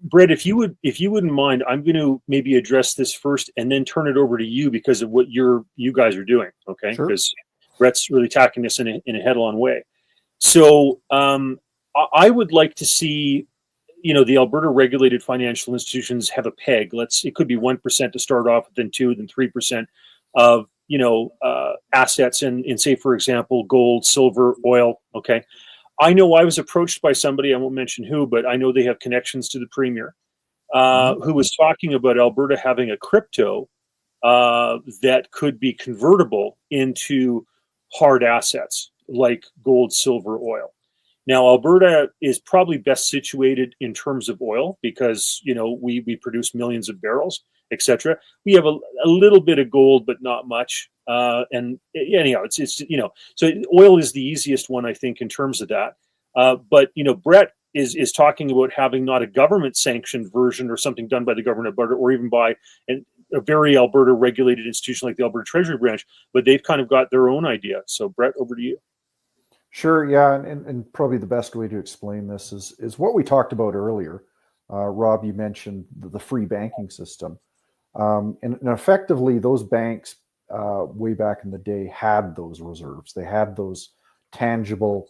Brett, if you wouldn't mind, I'm going to maybe address this first and then turn it over to you because of what you guys are doing. Okay. Sure. Because Brett's really tackling this in a head-on way. So I would like to see the Alberta regulated financial institutions have a peg. It could be 1% to start off, then 2, then 3% of assets in, say, for example, gold, silver, oil. Okay, I know I was approached by somebody, I won't mention who, but I know they have connections to the premier, who was talking about Alberta having a crypto that could be convertible into hard assets like gold, silver, oil. Now, Alberta is probably best situated in terms of oil because, we produce millions of barrels, etc. We have a little bit of gold, but not much. And anyhow, so oil is the easiest one, I think, in terms of that. But Brett is talking about having not a government sanctioned version or something done by the government of Alberta or even by a very Alberta regulated institution like the Alberta Treasury Branch, but they've kind of got their own idea. So Brett, over to you. Sure, yeah, and probably the best way to explain this is what we talked about earlier. Rob, you mentioned the free banking system, and effectively those banks way back in the day had those reserves. They had those tangible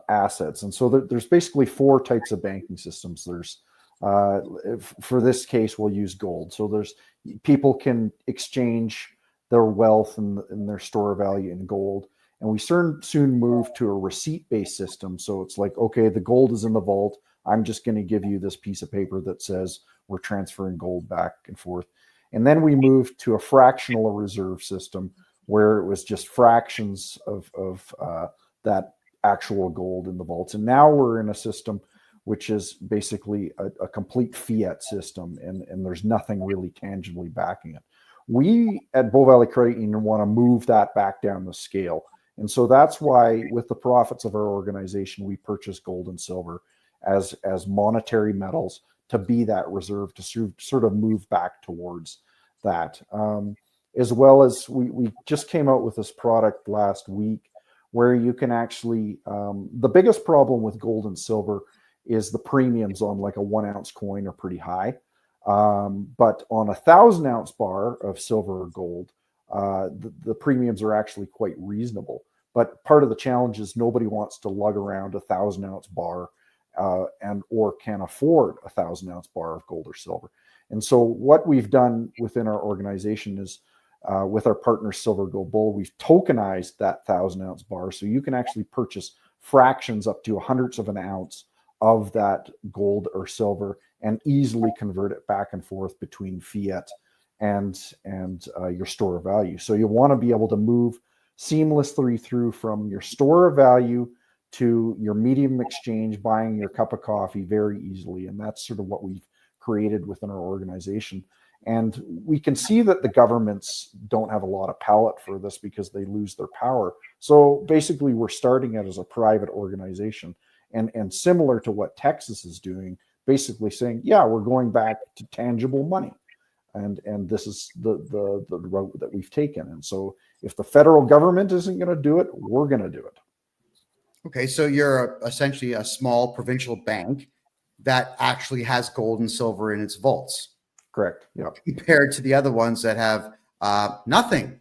assets, and so there's basically 4 types of banking systems. There's for this case, we'll use gold. So there's people can exchange their wealth and their store of value in gold. And we soon move to a receipt-based system. So it's like, okay, the gold is in the vault. I'm just going to give you this piece of paper that says we're transferring gold back and forth. And then we moved to a fractional reserve system where it was just fractions of that actual gold in the vaults. And now we're in a system which is basically a complete fiat system, and there's nothing really tangibly backing it. We at Bow Valley Credit Union want to move that back down the scale. And so that's why with the profits of our organization, we purchase gold and silver as monetary metals to be that reserve, to sort of move back towards that. As well as we just came out with this product last week where you can actually, the biggest problem with gold and silver is the premiums on like a 1 ounce coin are pretty high. But on a 1,000 ounce bar of silver or gold, the premiums are actually quite reasonable. But part of the challenge is nobody wants to lug around a 1,000 ounce bar or can afford a 1,000 ounce bar of gold or silver. And so what we've done within our organization is with our partner Silver Gold Bull, we've tokenized that 1,000 ounce bar. So you can actually purchase fractions up to 100ths of an ounce of that gold or silver and easily convert it back and forth between fiat and your store of value. So you want to be able to move seamlessly through from your store of value to your medium exchange, buying your cup of coffee very easily. And that's sort of what we've created within our organization. And we can see that the governments don't have a lot of palate for this because they lose their power. So basically we're starting it as a private organization and similar to what Texas is doing, basically saying, yeah, we're going back to tangible money. And this is the route that we've taken. And so if the federal government isn't going to do it, we're going to do it. Okay, so you're essentially a small provincial bank that actually has gold and silver in its vaults. Correct. Yeah. Compared to the other ones that have nothing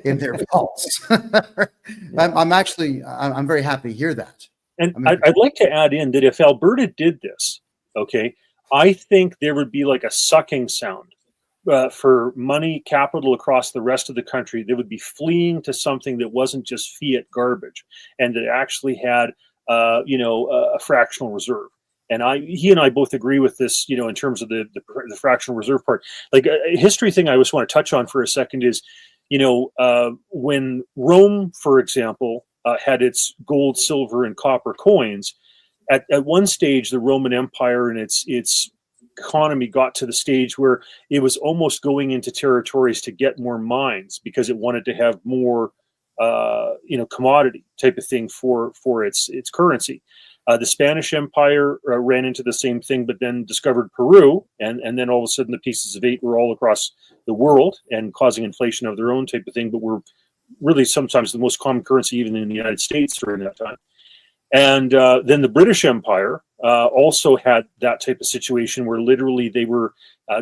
in their vaults. I'm very happy to hear that. And I'd like to add in that if Alberta did this, okay, I think there would be like a sucking sound for money capital across the rest of the country. They would be fleeing to something that wasn't just fiat garbage and that actually had, a fractional reserve. And he and I both agree with this, in terms of the fractional reserve part. Like a history thing I just want to touch on for a second is, when Rome, for example, had its gold, silver, and copper coins, at one stage, the Roman Empire and its economy got to the stage where it was almost going into territories to get more mines because it wanted to have more, commodity type of thing for its currency. The Spanish Empire ran into the same thing, but then discovered Peru, and then all of a sudden the pieces of eight were all across the world and causing inflation of their own type of thing, but were really sometimes the most common currency even in the United States during that time. And then the British Empire also had that type of situation where literally they were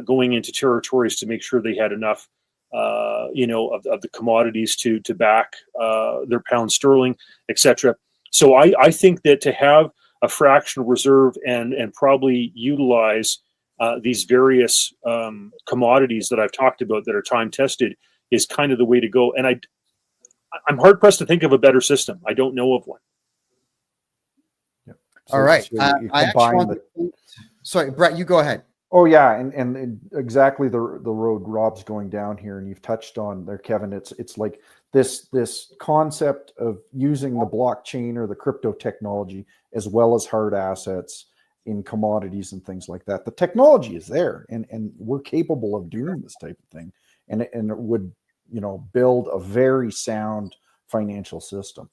going into territories to make sure they had enough, of the commodities to back their pound sterling, etc. So I think that to have a fractional reserve and probably utilize these various commodities that I've talked about that are time tested is kind of the way to go. And I'm hard pressed to think of a better system. I don't know of one. Yep. All right. You I actually want sorry, Brett, you go ahead. Oh yeah, and exactly the road Rob's going down here, and you've touched on there, Kevin. It's like this concept of using the blockchain or the crypto technology as well as hard assets in commodities and things like that. The technology is there, and we're capable of doing this type of thing, and it would, you know, build a very sound financial system.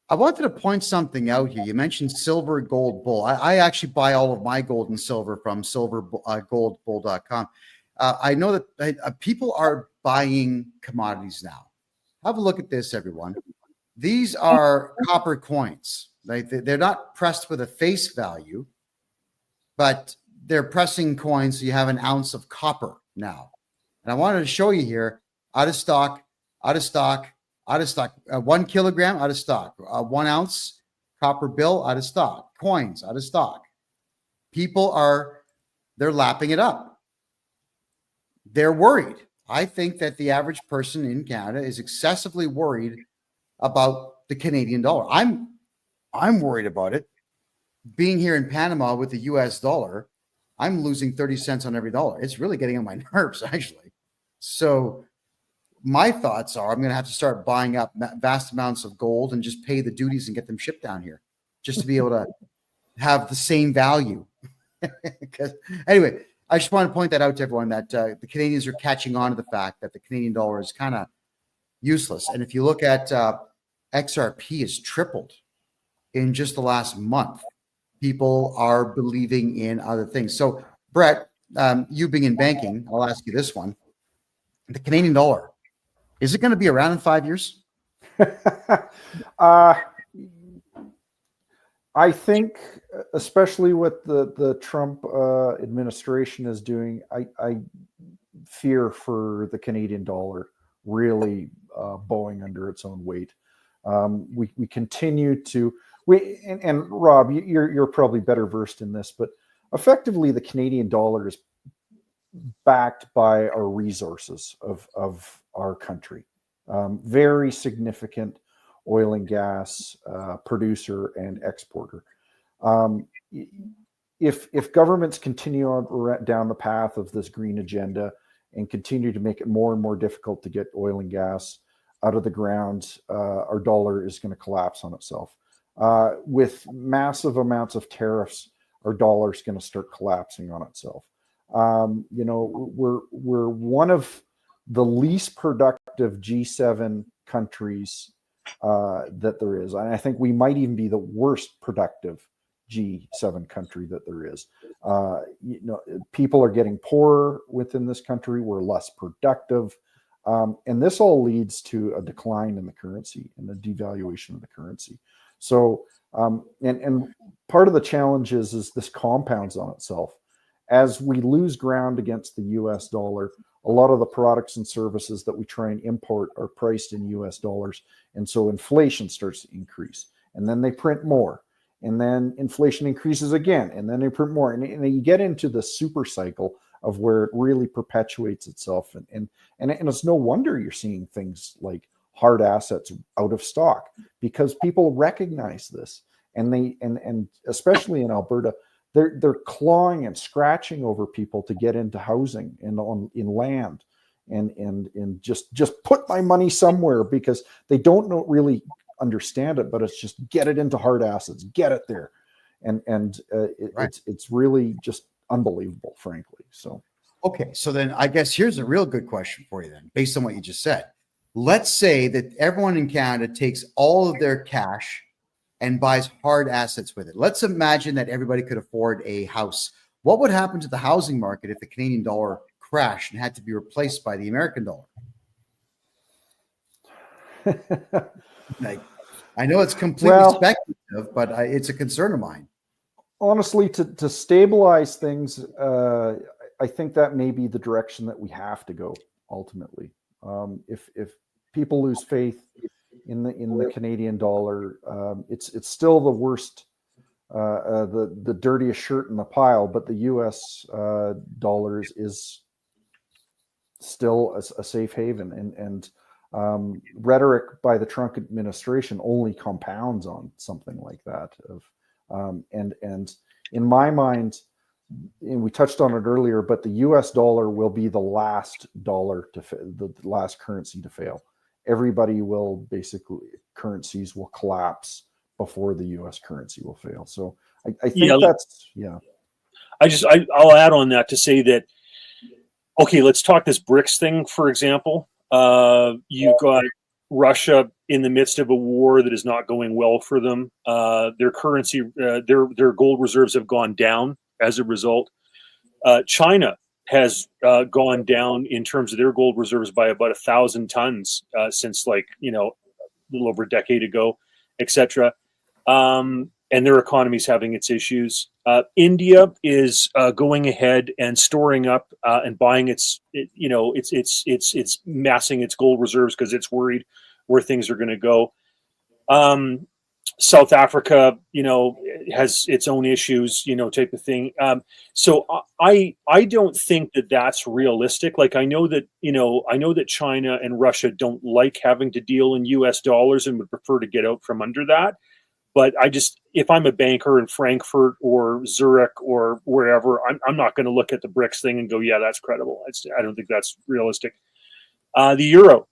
I wanted to point something out here. You mentioned silver, gold, bull. I actually buy all of my gold and silver from silvergoldbull.com. I know that people are buying commodities now. Have a look at this, everyone. These are copper coins. They're not pressed with a face value, but they're pressing coins so you have an ounce of copper now. And I wanted to show you here, out of stock, out of stock, out of stock, 1 kilogram out of stock, 1 ounce copper bill out of stock, coins out of stock. People they're lapping it up. They're worried. I think that the average person in Canada is excessively worried about the Canadian dollar. I'm worried about it. Being here in Panama with the US dollar, I'm losing 30 cents on every dollar. It's really getting on my nerves, actually. So my thoughts are I'm going to have to start buying up vast amounts of gold and just pay the duties and get them shipped down here just to be able to have the same value. Anyway, I just want to point that out to everyone that the Canadians are catching on to the fact that the Canadian dollar is kind of useless. And if you look at XRP has tripled in just the last month. People are believing in other things. So, Brett, you being in banking, I'll ask you this one. The Canadian dollar, is it going to be around in 5 years? I think, especially what the Trump administration is doing, I fear for the Canadian dollar really bowing under its own weight. We continue to and Rob, you're probably better versed in this, but effectively the Canadian dollar is backed by our resources of our country. Very significant oil and gas producer and exporter. If governments continue on down the path of this green agenda and continue to make it more and more difficult to get oil and gas out of the ground, our dollar is going to collapse on itself. With massive amounts of tariffs, our dollar is going to start collapsing on itself. You know, we're one of the least productive G7 countries that there is, and I think we might even be the worst productive G7 country that there is. You know, people are getting poorer within this country. We're less productive, and this all leads to a decline in the currency and the devaluation of the currency. So, and part of the challenge is this compounds on itself. As we lose ground against the US dollar, a lot of the products and services that we try and import are priced in US dollars. And so inflation starts to increase. And then they print more. And then inflation increases again. And then they print more. And you get into the super cycle of where it really perpetuates itself. And it's no wonder you're seeing things like hard assets out of stock, because people recognize this. And especially in Alberta, they're clawing and scratching over people to get into housing and in land and just put my money somewhere, because they don't really understand it, but it's just get it into hard assets, get it there. Right. It's really just unbelievable, frankly. So, okay. So then I guess here's a real good question for you then, based on what you just said. Let's say that everyone in Canada takes all of their cash and buys hard assets with it. Let's imagine that everybody could afford a house. What would happen to the housing market if the Canadian dollar crashed and had to be replaced by the American dollar? Like, I know it's completely speculative, but it's a concern of mine. Honestly, to stabilize things, I think that may be the direction that we have to go ultimately. If people lose faith in the Canadian dollar, it's still the worst the dirtiest shirt in the pile, but the U.S. dollars is still a safe haven, and rhetoric by the Trump administration only compounds on something like that. And in my mind, and we touched on it earlier, but the U.S. dollar will be the last dollar the last currency to fail. Everybody will currencies will collapse before the U.S. currency will fail. So I think I'll add on that to say that, okay, let's talk this BRICS thing, for example. You've got Russia in the midst of a war that is not going well for them. Their currency, their gold reserves have gone down as a result. China has gone down in terms of their gold reserves by about 1,000 tons since a little over a decade ago, etc. And their economy is having its issues. India is going ahead and storing up and buying it's massing its gold reserves because it's worried where things are going to go. South Africa, has its own issues, type of thing. So I don't think that that's realistic. Like I know that China and Russia don't like having to deal in U.S. dollars and would prefer to get out from under that. But if I'm a banker in Frankfurt or Zurich or wherever, I'm not going to look at the BRICS thing and go, yeah, that's credible. I don't think that's realistic. The euro.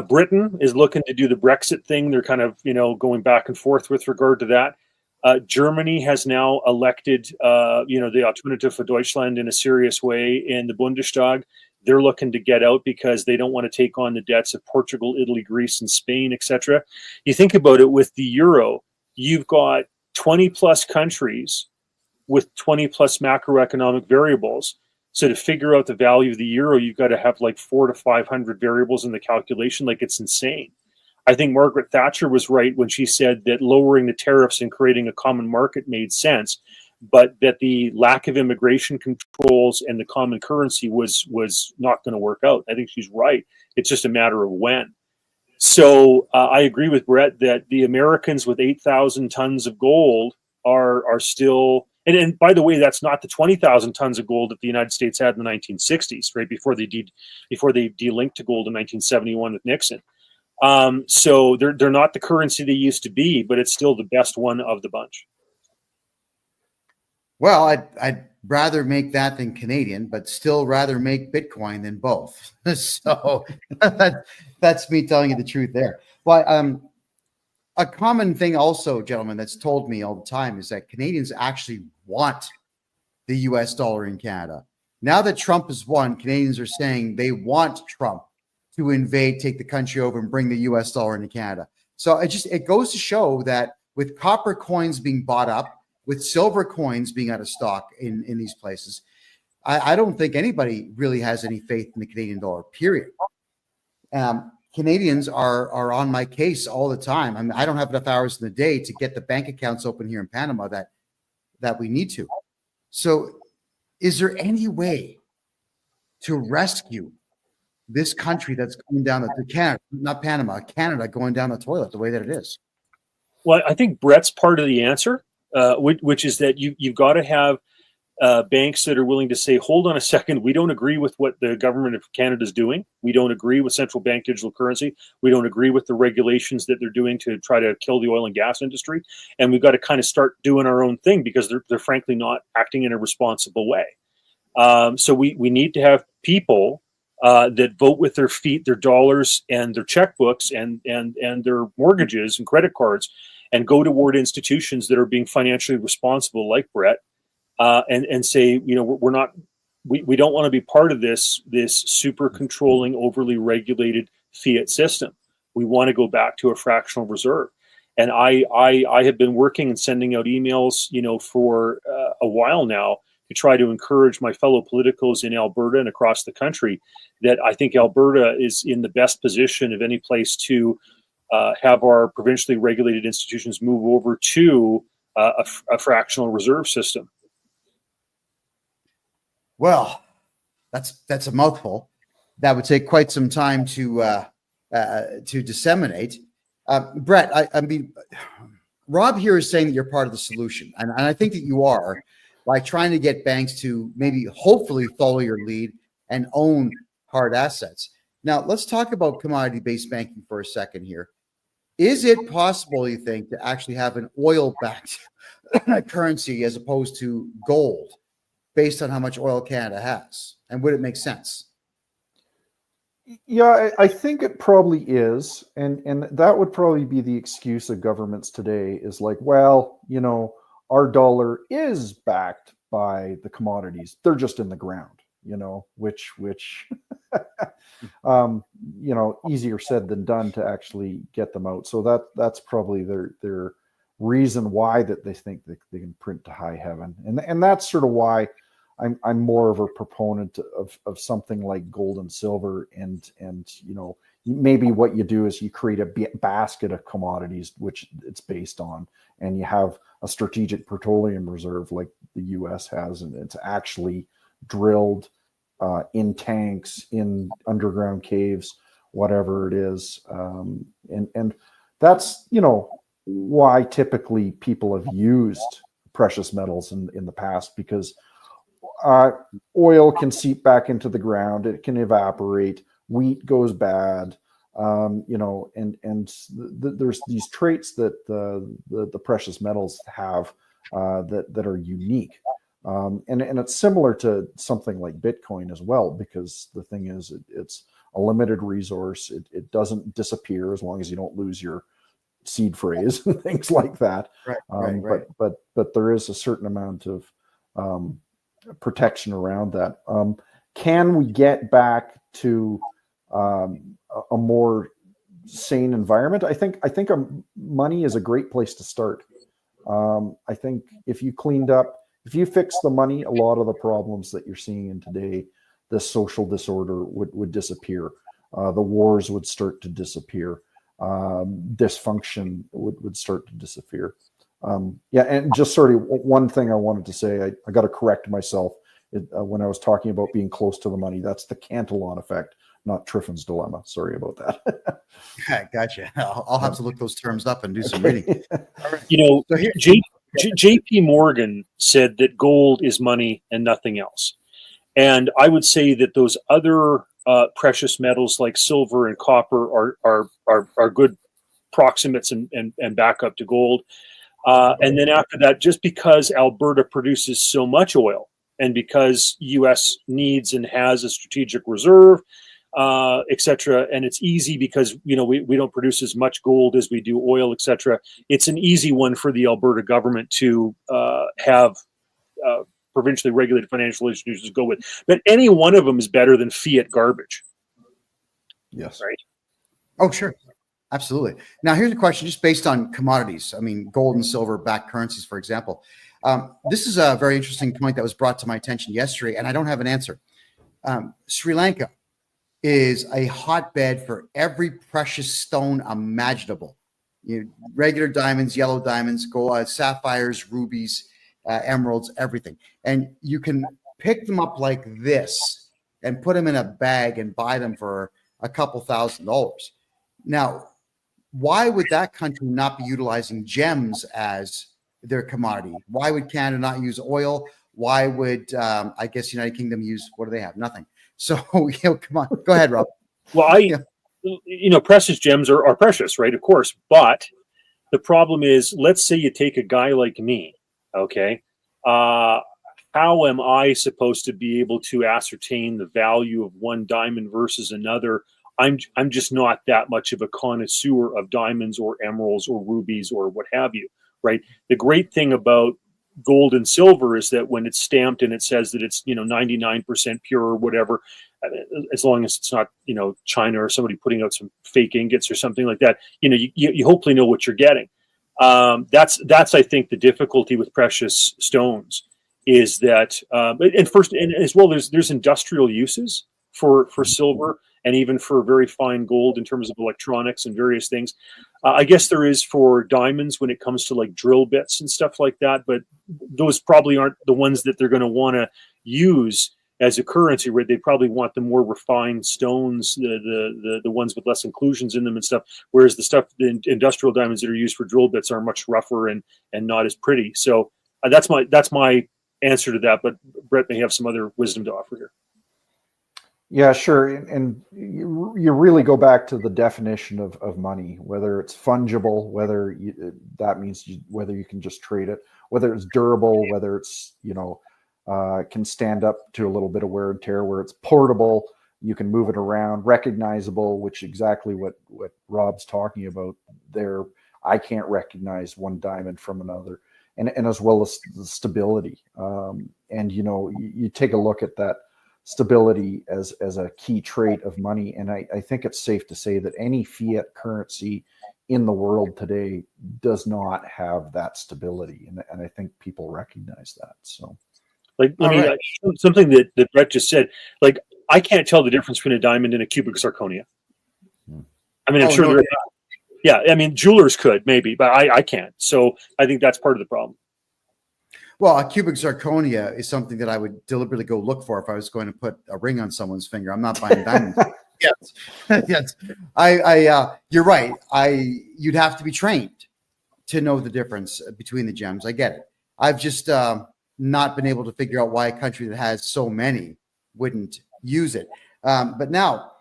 Britain is looking to do the Brexit thing. They're kind of, going back and forth with regard to that. Germany has now elected, the Alternative for Deutschland in a serious way in the Bundestag. They're looking to get out because they don't want to take on the debts of Portugal, Italy, Greece, and Spain, etc. You think about it with the euro, you've got 20 plus countries with 20 plus macroeconomic variables. So to figure out the value of the euro, you've got to have like 400 to 500 variables in the calculation. Like it's insane. I think Margaret Thatcher was right when she said that lowering the tariffs and creating a common market made sense, but that the lack of immigration controls and the common currency was not going to work out. I think she's right. It's just a matter of when. So I agree with Brett that the Americans with 8,000 tons of gold are still, and by the way, that's not the 20,000 tons of gold that the United States had in the 1960s, right before they delinked to gold in 1971 with Nixon. So they're not the currency they used to be, but it's still the best one of the bunch. Well, I'd rather make that than Canadian, but still rather make Bitcoin than both. So that's me telling you the truth there. Well, a common thing also, gentlemen, that's told me all the time is that Canadians actually want the U.S. dollar in Canada. Now that Trump has won, Canadians are saying they want Trump to invade, take the country over, and bring the U.S. dollar into Canada. So it goes to show that with copper coins being bought up, with silver coins being out of stock in these places, I don't think anybody really has any faith in the Canadian dollar, period. Canadians are on my case all the time. I mean, I don't have enough hours in the day to get the bank accounts open here in Panama that we need to. So is there any way to rescue this country that's going down Canada, not Panama, Canada going down the toilet the way that it is? Well, I think Brett's part of the answer, which is that you've got to have banks that are willing to say, hold on a second, we don't agree with what the government of Canada is doing. We don't agree with central bank digital currency. We don't agree with the regulations that they're doing to try to kill the oil and gas industry. And we've got to kind of start doing our own thing because they're frankly not acting in a responsible way. So we need to have people that vote with their feet, their dollars, and their checkbooks, and their mortgages and credit cards, and go toward institutions that are being financially responsible, like Brett, and say, we don't want to be part of this super controlling, overly regulated fiat system. We want to go back to a fractional reserve. And I have been working and sending out emails, for a while now, to try to encourage my fellow politicals in Alberta and across the country that I think Alberta is in the best position of any place to have our provincially regulated institutions move over to a fractional reserve system. Well, that's a mouthful. That would take quite some time to disseminate. Brett, I mean, Rob here is saying that you're part of the solution. And I think that you are, by trying to get banks to maybe hopefully follow your lead and own hard assets. Now, let's talk about commodity-based banking for a second here. Is it possible, you think, to actually have an oil-backed currency as opposed to gold based on how much oil Canada has? And would it make sense? Yeah, I think it probably is. And that would probably be the excuse of governments today is like, well, you know, our dollar is backed by the commodities. They're just in the ground, you know, which you know, easier said than done to actually get them out. So that's probably their reason why that they think that they can print to high heaven. And that's sort of why I'm more of a proponent of something like gold and silver, and you know, maybe what you do is you create a basket of commodities which it's based on, and you have a strategic petroleum reserve like the U.S. has, and it's actually drilled in tanks, in underground caves, whatever it is, and that's, you know, why typically people have used precious metals in the past, because oil can seep back into the ground, it can evaporate, wheat goes bad, you know, and there's these traits that the precious metals have that are unique, and it's similar to something like Bitcoin as well, because the thing is, it's a limited resource. It doesn't disappear as long as you don't lose your seed phrase and things like that. Right. But there is a certain amount of protection around that. Can we get back to a more sane environment? I think money is a great place to start. I think if you fix the money, a lot of the problems that you're seeing in today, the social disorder would disappear. The wars would start to disappear. Dysfunction would start to disappear. Yeah, and just sort of one thing I wanted to say, I got to correct myself. When I was talking about being close to the money, that's the Cantillon effect, not Triffin's dilemma. Sorry about that. Gotcha. I'll have to look those terms up and do some reading. You know, so J.P. Morgan said that gold is money and nothing else. And I would say that those other precious metals like silver and copper are good proximates and backup to gold. And then after that, just because Alberta produces so much oil, and because U.S. needs and has a strategic reserve, et cetera, and it's easy because, you know, we don't produce as much gold as we do oil, et cetera. It's an easy one for the Alberta government to have provincially regulated financial institutions go with. But any one of them is better than fiat garbage. Yes. Right? Oh, sure. Absolutely. Now, here's a question just based on commodities. I mean, gold and silver backed currencies, for example. This is a very interesting point that was brought to my attention yesterday, and I don't have an answer. Sri Lanka is a hotbed for every precious stone imaginable. Regular diamonds, yellow diamonds, gold, sapphires, rubies, emeralds, everything. And you can pick them up like this and put them in a bag and buy them for a couple $1,000s. Now, why would that country not be utilizing gems as their commodity? Why would Canada not use oil? Why would, I guess, United Kingdom use, what do they have? Nothing. So, come on. Go ahead, Rob. Well, precious gems are precious, right? Of course. But the problem is, let's say you take a guy like me, okay? How am I supposed to be able to ascertain the value of one diamond versus another? I'm just not that much of a connoisseur of diamonds or emeralds or rubies or what have you, right? The great thing about gold and silver is that when it's stamped and it says that it's 99% pure or whatever, as long as it's not China or somebody putting out some fake ingots or something like that, you hopefully know what you're getting. That's I think the difficulty with precious stones is that and as well there's industrial uses for silver and even for very fine gold in terms of electronics and various things. I guess there is for diamonds when it comes to like drill bits and stuff like that, but those probably aren't the ones that they're going to want to use as a currency, where they probably want the more refined stones, the ones with less inclusions in them and stuff. Whereas the industrial diamonds that are used for drill bits are much rougher and not as pretty. So that's my answer to that. But Brett may have some other wisdom to offer here. Yeah, sure. And you really go back to the definition of money, whether it's fungible, whether that means whether you can just trade it, whether it's durable, whether it's, can stand up to a little bit of wear and tear, where it's portable, you can move it around, recognizable, which exactly what Rob's talking about there. I can't recognize one diamond from another, and as well as the stability. And, you take a look at that stability as a key trait of money. And I think it's safe to say that any fiat currency in the world today does not have that stability. And I think people recognize that. So, something that Brett just said, like, I can't tell the difference between a diamond and a cubic zirconia. I mean, I'm sure there are. Yeah, I mean, jewelers could maybe, but I can't. So I think that's part of the problem. Well, a cubic zirconia is something that I would deliberately go look for if I was going to put a ring on someone's finger. I'm not buying diamonds. Yes. You're right. You'd have to be trained to know the difference between the gems. I get it. I've just not been able to figure out why a country that has so many wouldn't use it. But now,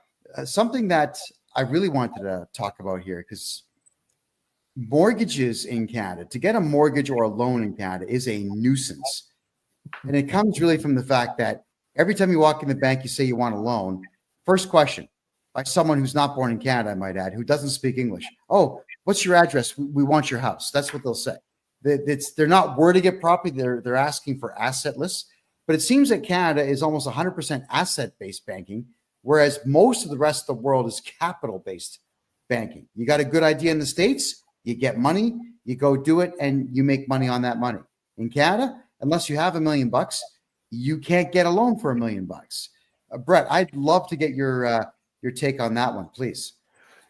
something that I really wanted to talk about here, because mortgages in Canada, to get a mortgage or a loan in Canada is a nuisance. And it comes really from the fact that every time you walk in the bank, you say you want a loan. First question, by someone who's not born in Canada, I might add, who doesn't speak English. Oh, what's your address? We want your house. That's what they'll say. They're not wording it properly. They're asking for assetless. But it seems that Canada is almost 100% asset-based banking, whereas most of the rest of the world is capital-based banking. You got a good idea in the States, you get money, you go do it, and you make money on that money. In Canada, unless you have $1 million, you can't get a loan for $1 million. Brett, I'd love to get your take on that one, please.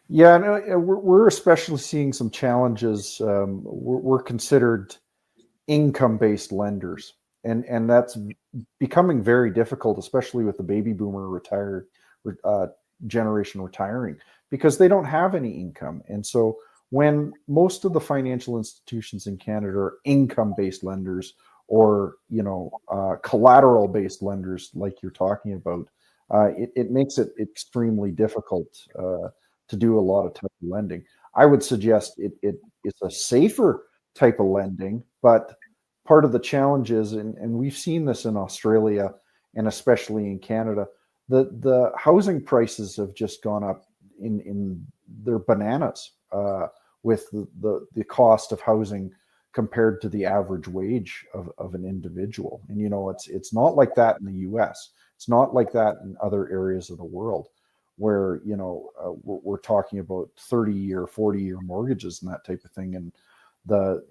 Yeah, no, we're especially seeing some challenges. We're considered income-based lenders, and that's becoming very difficult, especially with the baby boomer generation retiring, because they don't have any income. And so when most of the financial institutions in Canada are income-based lenders, or collateral-based lenders, like you're talking about, it makes it extremely difficult to do a lot of type of lending. I would suggest it's a safer type of lending, but part of the challenge is, and we've seen this in Australia and especially in Canada, the housing prices have just gone up in their bananas with the cost of housing compared to the average wage of an individual. And it's not like that in the US. It's not like that in other areas of the world, where we're talking about 30-year, 40-year mortgages and that type of thing. And the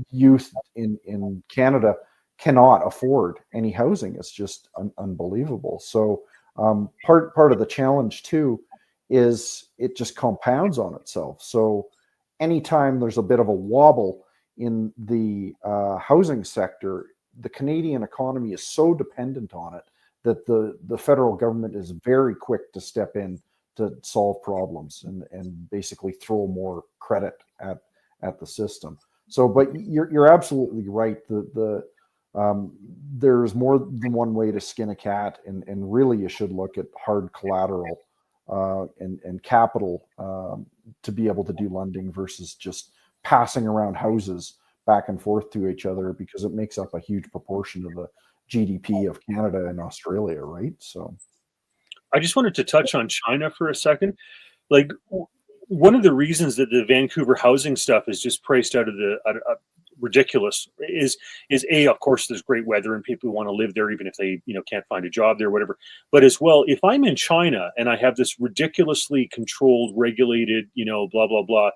youth in Canada cannot afford any housing. It's just unbelievable. So part of the challenge too is it just compounds on itself. So anytime there's a bit of a wobble in the housing sector, the Canadian economy is so dependent on it that the federal government is very quick to step in to solve problems and basically throw more credit at the system. So, but you're absolutely right. There's more than one way to skin a cat, and really you should look at hard collateral and capital to be able to do lending versus just passing around houses back and forth to each other, because it makes up a huge proportion of the GDP of Canada and Australia, right? So I just wanted to touch on China for a second. Like, one of the reasons that the Vancouver housing stuff is just priced out of ridiculous is of course there's great weather and people want to live there even if they can't find a job there, whatever. But as well, if I'm in China and I have this ridiculously controlled, regulated, blah blah blah,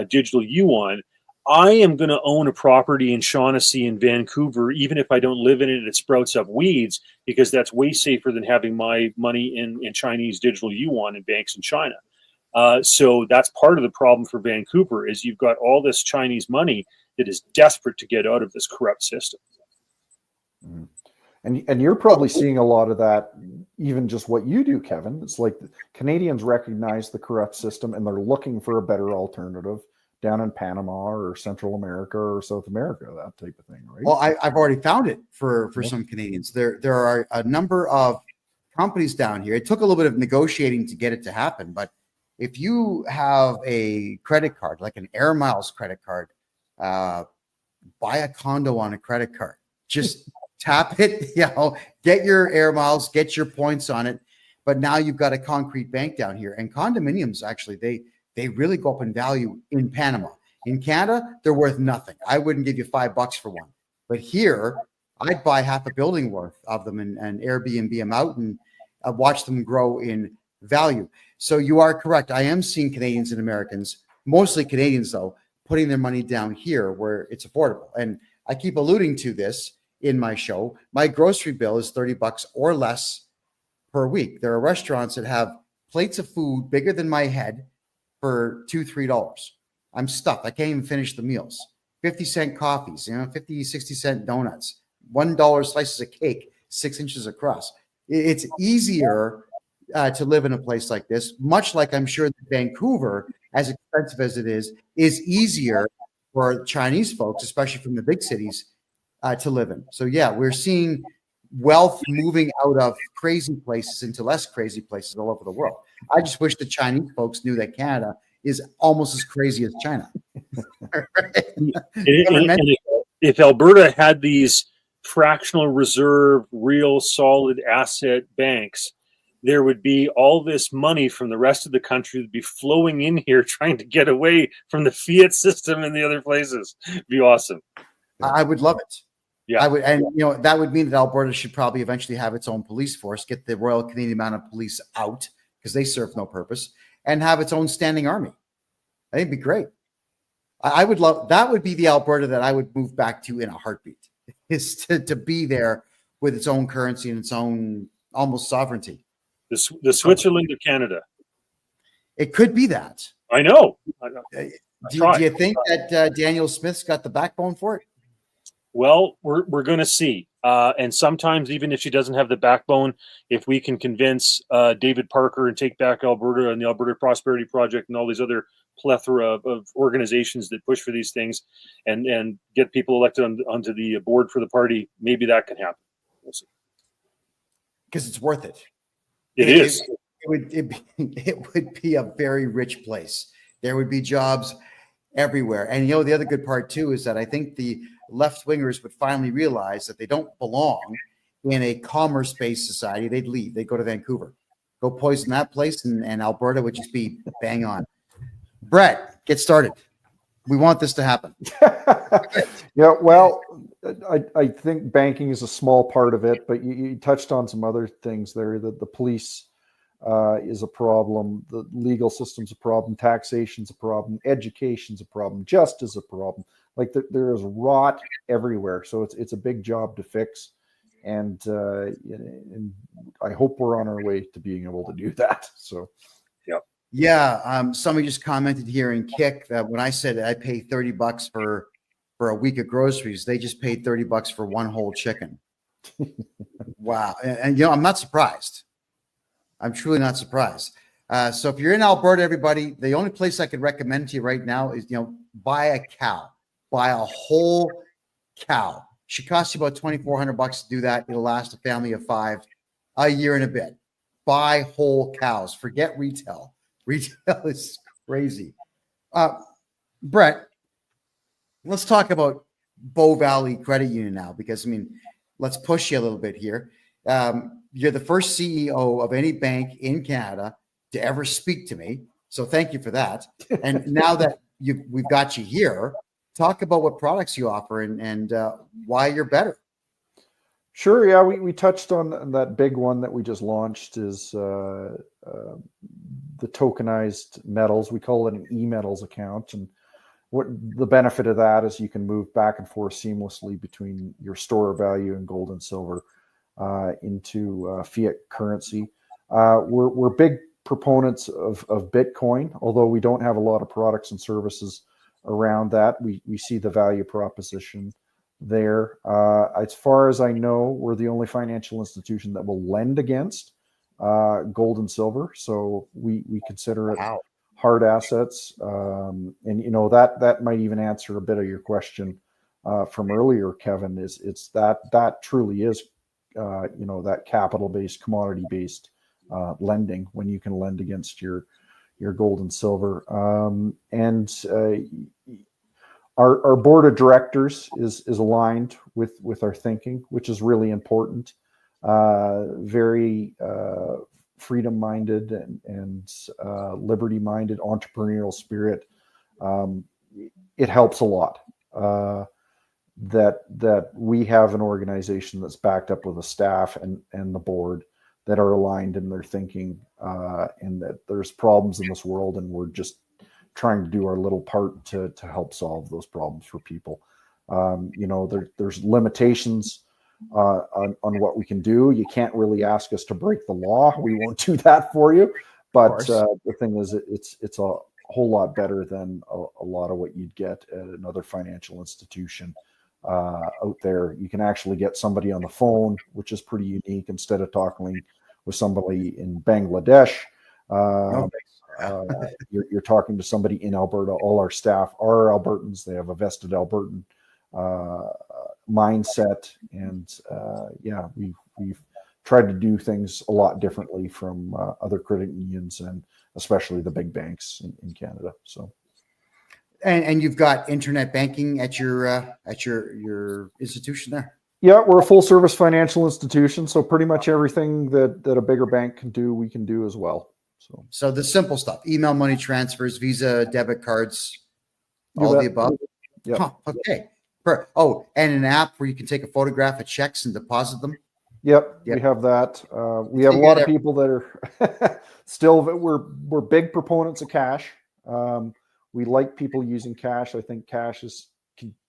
digital yuan, I am going to own a property in Shaughnessy in Vancouver, even if I don't live in it and it sprouts up weeds, because that's way safer than having my money in Chinese digital yuan in banks in China. So that's part of the problem for Vancouver, is you've got all this Chinese money that is desperate to get out of this corrupt system. And you're probably seeing a lot of that, even just what you do, Kevin. It's like Canadians recognize the corrupt system and they're looking for a better alternative down in Panama or Central America or South America, that type of thing, right? Well, I've already found it for some Canadians. There are a number of companies down here. It took a little bit of negotiating to get it to happen, but if you have a credit card, like an Air Miles credit card, buy a condo on a credit card. Just tap it, get your Air Miles, get your points on it. But now you've got a concrete bank down here. And condominiums, actually, they really go up in value in Panama. In Canada, they're worth nothing. I wouldn't give you $5 for one. But here, I'd buy half a building worth of them and Airbnb them out and watch them grow in value. So you are correct. I am seeing Canadians and Americans, mostly Canadians though, putting their money down here where it's affordable. And I keep alluding to this in my show. My grocery bill is $30 or less per week. There are restaurants that have plates of food bigger than my head for $2-3. I'm stuffed. I can't even finish the meals. 50-cent coffees, 50, 60-cent donuts, $1 slices of cake, 6 inches across. It's easier to live in a place like this, much like I'm sure that Vancouver, as expensive as it is easier for Chinese folks, especially from the big cities, to live in. So yeah, we're seeing wealth moving out of crazy places into less crazy places all over the world. I just wish the Chinese folks knew that Canada is almost as crazy as China. If Alberta had these fractional reserve, real solid asset banks, there would be all this money from the rest of the country that would be flowing in here trying to get away from the fiat system in the other places. It'd be awesome. I would love it. Yeah, I would, and that would mean that Alberta should probably eventually have its own police force, get the Royal Canadian Mounted Police out because they serve no purpose, and have its own standing army. I think it'd be great. I would love that. Would be the Alberta that I would move back to in a heartbeat. Is to be there with its own currency and its own almost sovereignty. The Switzerland of Canada. It could be that. I know. Do you think that Daniel Smith's got the backbone for it? Well, we're going to see. And sometimes, even if she doesn't have the backbone, if we can convince David Parker and Take Back Alberta and the Alberta Prosperity Project and all these other plethora of organizations that push for these things and get people elected onto the board for the party, maybe that can happen. We'll see. Because it's worth it. It is. It would be a very rich place. There would be jobs everywhere. And the other good part too is that I think the left wingers would finally realize that they don't belong in a commerce-based society. They'd leave. They'd go to Vancouver, go poison that place, and Alberta would just be bang on. Brett, get started. We want this to happen. Yeah, well, I think banking is a small part of it, but you touched on some other things there. That the police is a problem, the legal system's a problem, taxation's a problem, education's a problem, justice is a problem. Like there is rot everywhere, so it's a big job to fix, and I hope we're on our way to being able to do that. So. Yeah, somebody just commented here in Kick that when I said I pay $30 for a week of groceries, they just paid $30 for one whole chicken. Wow, and I'm not surprised. I'm truly not surprised. So if you're in Alberta, everybody, the only place I could recommend to you right now is buy a cow, buy a whole cow. Should cost you about $2,400 to do that. It'll last a family of 5 a year and a bit. Buy whole cows. Forget retail. Retail is crazy. Brett, let's talk about Bow Valley Credit Union now, because let's push you a little bit here. You're the first CEO of any bank in Canada to ever speak to me, so thank you for that. And now that we've got you here, talk about what products you offer and why you're better. Sure. Yeah, we touched on that big one that we just launched is the tokenized metals. We call it an e-metals account. And what the benefit of that is you can move back and forth seamlessly between your store of value and gold and silver into fiat currency. We're big proponents of Bitcoin, although we don't have a lot of products and services around that. We see the value proposition there. As far as I know, we're the only financial institution that will lend against gold and silver. So we consider it hard assets. And, that might even answer a bit of your question from earlier, Kevin, it's that truly is, that capital-based, commodity-based lending, when you can lend against your gold and silver. Our board of directors is aligned with our thinking, which is really important. Very freedom-minded and liberty-minded, entrepreneurial spirit. It helps a lot that we have an organization that's backed up with a staff and the board that are aligned in their thinking, and that there's problems in this world, and we're just trying to do our little part to help solve those problems for people. There's limitations on what we can do. You can't really ask us to break the law. We won't do that for you. But the thing is, it's a whole lot better than a lot of what you'd get at another financial institution out there. You can actually get somebody on the phone, which is pretty unique, instead of talking with somebody in Bangladesh. You're talking to somebody in Alberta. All our staff are Albertans. They have a vested Albertan mindset, and we've tried to do things a lot differently from other credit unions, and especially the big banks in Canada. So, and you've got internet banking at your institution there. Yeah, we're a full service financial institution, so pretty much everything that a bigger bank can do, we can do as well. So the simple stuff: email money transfers, Visa, debit cards, all the above. Yeah. Huh, okay. Oh, and an app where you can take a photograph of checks and deposit them. Yep. We have that. We have a lot of people that are still. We're big proponents of cash. We like people using cash. I think cash is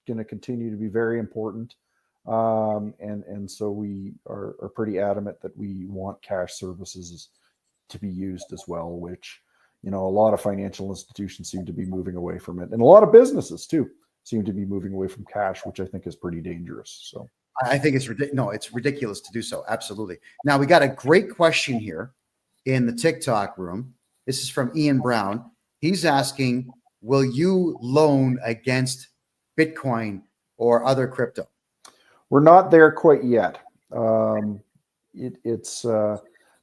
going to continue to be very important. And so we are pretty adamant that we want cash services to be used as well, which, a lot of financial institutions seem to be moving away from it. And a lot of businesses too seem to be moving away from cash, which I think is pretty dangerous. So I think it's ridiculous to do so. Absolutely. Now we got a great question here in the TikTok room. This is from Ian Brown. He's asking, will you loan against Bitcoin or other crypto? We're not there quite yet. It's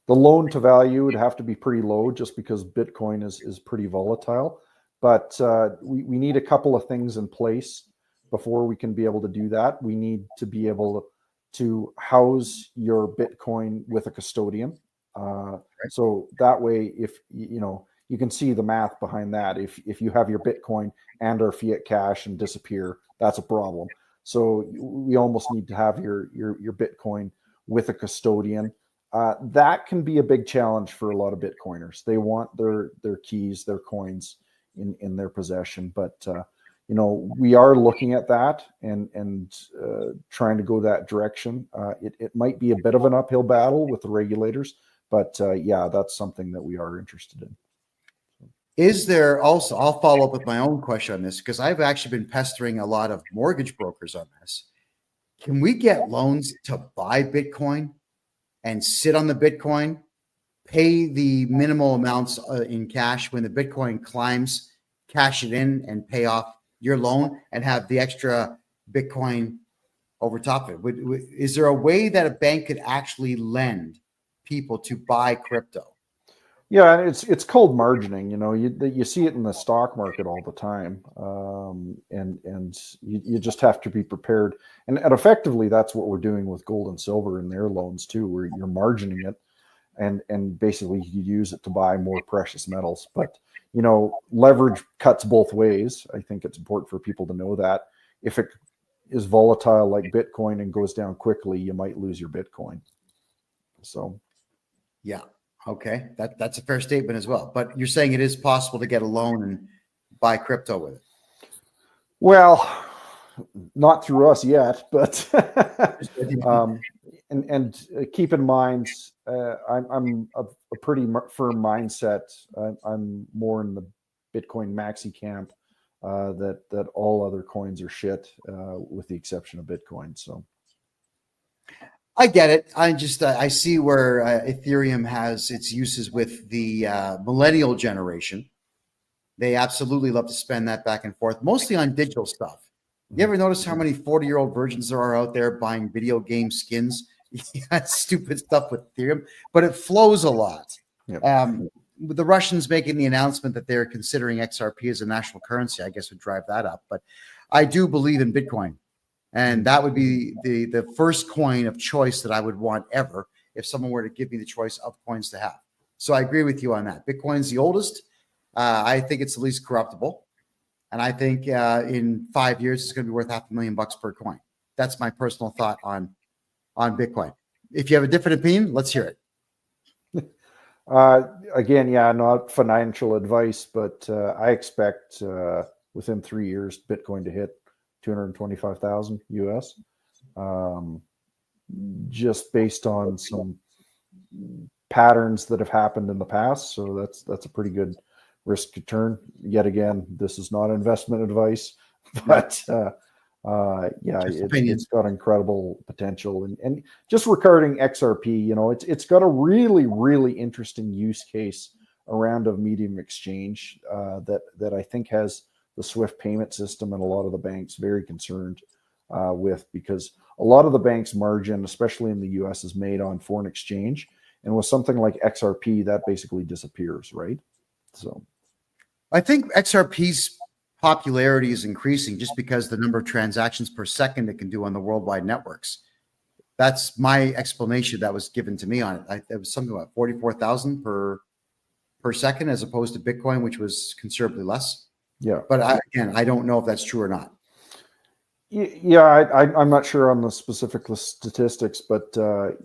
the loan to value would have to be pretty low, just because Bitcoin is pretty volatile. But we need a couple of things in place before we can be able to do that. We need to be able to house your Bitcoin with a custodian. So that way, if you can see the math behind that. If you have your Bitcoin and our fiat cash and disappear, that's a problem. So we almost need to have your Bitcoin with a custodian. That can be a big challenge for a lot of Bitcoiners. They want their keys, their coins in their possession. But we are looking at that and trying to go that direction. It might be a bit of an uphill battle with the regulators, but that's something that we are interested in. Is there also, I'll follow up with my own question on this, because I've actually been pestering a lot of mortgage brokers on this. Can we get loans to buy Bitcoin and sit on the Bitcoin, pay the minimal amounts in cash when the Bitcoin climbs, cash it in and pay off your loan, and have the extra Bitcoin over top of it? Is there a way that a bank could actually lend people to buy crypto? Yeah, it's called margining. You see it in the stock market all the time, and you just have to be prepared. And effectively, that's what we're doing with gold and silver in their loans too, where you're margining it, and basically you use it to buy more precious metals. But leverage cuts both ways. I think it's important for people to know that if it is volatile like Bitcoin and goes down quickly, you might lose your Bitcoin. So, yeah. Okay, that's a fair statement as well. But you're saying it is possible to get a loan and buy crypto with it? Well, not through us yet, but and keep in mind, I'm a pretty firm mindset. I'm more in the Bitcoin maxi camp that all other coins are shit, with the exception of Bitcoin. So I get it. I just I see where Ethereum has its uses with the millennial generation. They absolutely love to spend that back and forth, mostly on digital stuff. You ever notice how many 40-year-old virgins there are out there buying video game skins? That's stupid stuff with Ethereum, but it flows a lot. Yep. With the Russians making the announcement that they're considering XRP as a national currency, I guess would drive that up. But I do believe in Bitcoin. And that would be the first coin of choice that I would want ever if someone were to give me the choice of coins to have. So I agree with you on that. Bitcoin's the oldest. I think it's the least corruptible. And I think in 5 years, it's going to be worth $500,000 per coin. That's my personal thought on Bitcoin. If you have a different opinion, let's hear it. Again, yeah, not financial advice, but I expect within 3 years, Bitcoin to hit 225,000 US, just based on some patterns that have happened in the past. So that's a pretty good risk return. Yet again, this is not investment advice, but yeah, it's got incredible potential. And just regarding XRP, you know, it's got a really, really interesting use case around a medium exchange that I think has the SWIFT payment system and a lot of the banks very concerned with, because a lot of the banks' margin, especially in the US, is made on foreign exchange. And with something like XRP, that basically disappears, right? So I think XRP's popularity is increasing just because the number of transactions per second it can do on the worldwide networks. That's my explanation that was given to me on it. It was something like 44,000 per second, as opposed to Bitcoin, which was considerably less. Yeah. But I don't know if that's true or not. Yeah, I'm not sure on the specific statistics, but the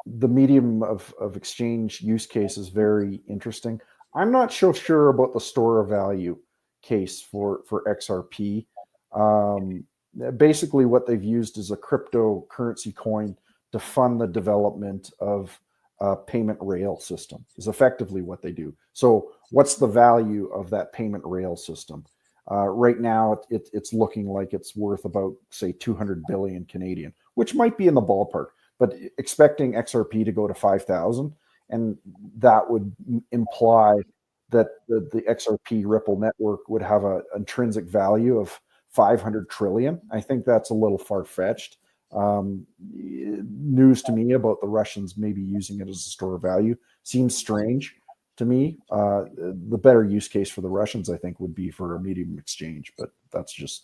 medium of exchange use case is very interesting. I'm not so sure about the store of value case for XRP. Basically, what they've used is a cryptocurrency coin to fund the development of a payment rail system, is effectively what they do. So what's the value of that payment rail system? Right now, it's looking like it's worth about, say, 200 billion Canadian, which might be in the ballpark, but expecting XRP to go to 5,000, and that would imply that the XRP Ripple network would have an intrinsic value of 500 trillion. I think that's a little far-fetched. News to me about the Russians maybe using it as a store of value seems strange to me. The better use case for the Russians, I think, would be for a medium exchange, but that's just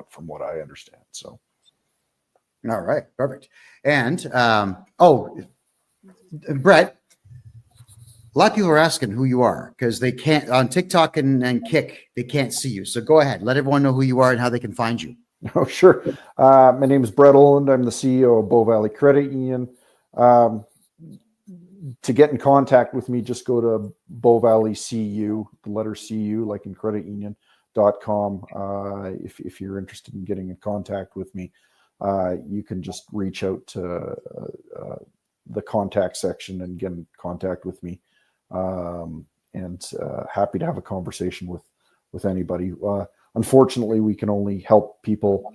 from what I understand. So, all right, perfect. And Brett, a lot of people are asking who you are because they can't on TikTok and Kick, they can't see you. So go ahead, let everyone know who you are and how they can find you. Oh, sure. My name is Brett Oland. I'm the CEO of Bow Valley Credit Union. To get in contact with me, just go to Bow Valley CU, the letter CU, like in creditunion.com. If you're interested in getting in contact with me, you can just reach out to the contact section and get in contact with me. And happy to have a conversation with anybody. Unfortunately, we can only help people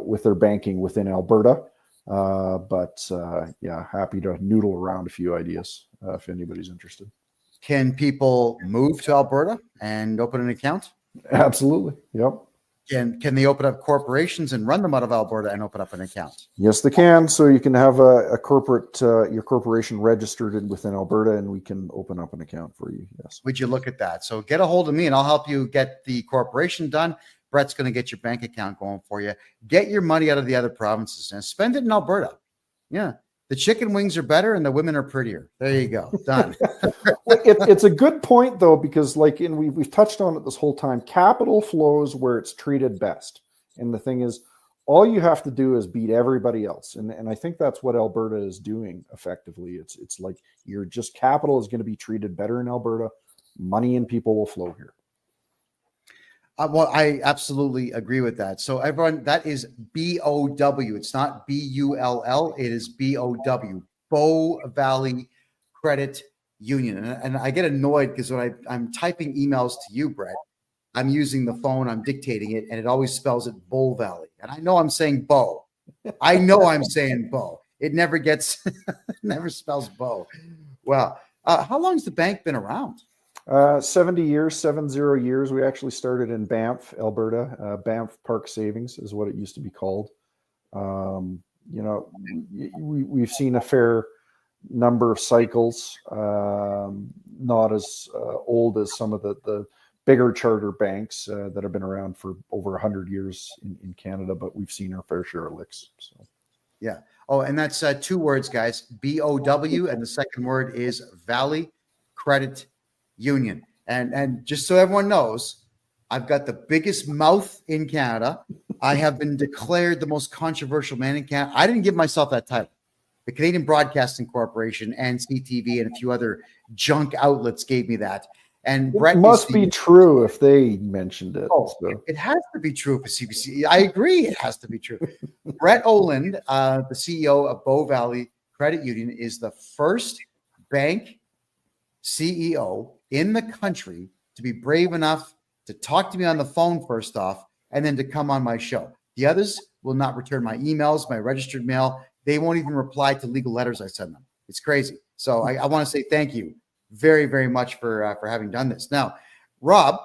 with their banking within Alberta. But yeah, happy to noodle around a few ideas if anybody's interested. Can people move to Alberta and open an account? Absolutely. Yep. Can they open up corporations and run them out of Alberta and open up an account? Yes, they can. So you can have a corporate, your corporation registered within Alberta, and we can open up an account for you. Yes. Would you look at that? So get a hold of me and I'll help you get the corporation done. Brett's going to get your bank account going for you. Get your money out of the other provinces and spend it in Alberta. Yeah. The chicken wings are better and the women are prettier. There you go. Done. It's a good point, though, because we've touched on it this whole time. Capital flows where it's treated best. And the thing is, all you have to do is beat everybody else. And I think that's what Alberta is doing effectively. It's like capital is going to be treated better in Alberta. Money and people will flow here. Well, I absolutely agree with that. So everyone, that is BOW. It's not BULL. It is BOW. Bow Valley Credit Union. And I get annoyed because when I'm typing emails to you, Brett, I'm using the phone, I'm dictating it, and it always spells it Bull Valley. And I know I'm saying Bow. I know I'm saying Bow. It never gets, never spells Bow. Well, how long has the bank been around? 70 years, 70 years. We actually started in Banff, Alberta. Banff Park Savings is what it used to be called. We've seen a fair number of cycles, not as old as some of the bigger charter banks that have been around for over 100 years in Canada, but we've seen our fair share of licks. So, yeah. Oh, and that's 2 words, guys. BOW, and the second word is Valley Credit Union. And just so everyone knows, I've got the biggest mouth in Canada. I have been declared the most controversial man in Canada. I didn't give myself that title. The Canadian Broadcasting Corporation and CTV and a few other junk outlets gave me that. And Brett, it must be true if they mentioned it. Oh, so. It has to be true for CBC. I agree. It has to be true. Brett Oland, the CEO of Bow Valley Credit Union, is the first bank CEO in the country to be brave enough to talk to me on the phone first off, and then to come on my show. The others will not return my emails, my registered mail. They won't even reply to legal letters I send them. It's crazy. So I want to say thank you very, very much for having done this. Now, Rob,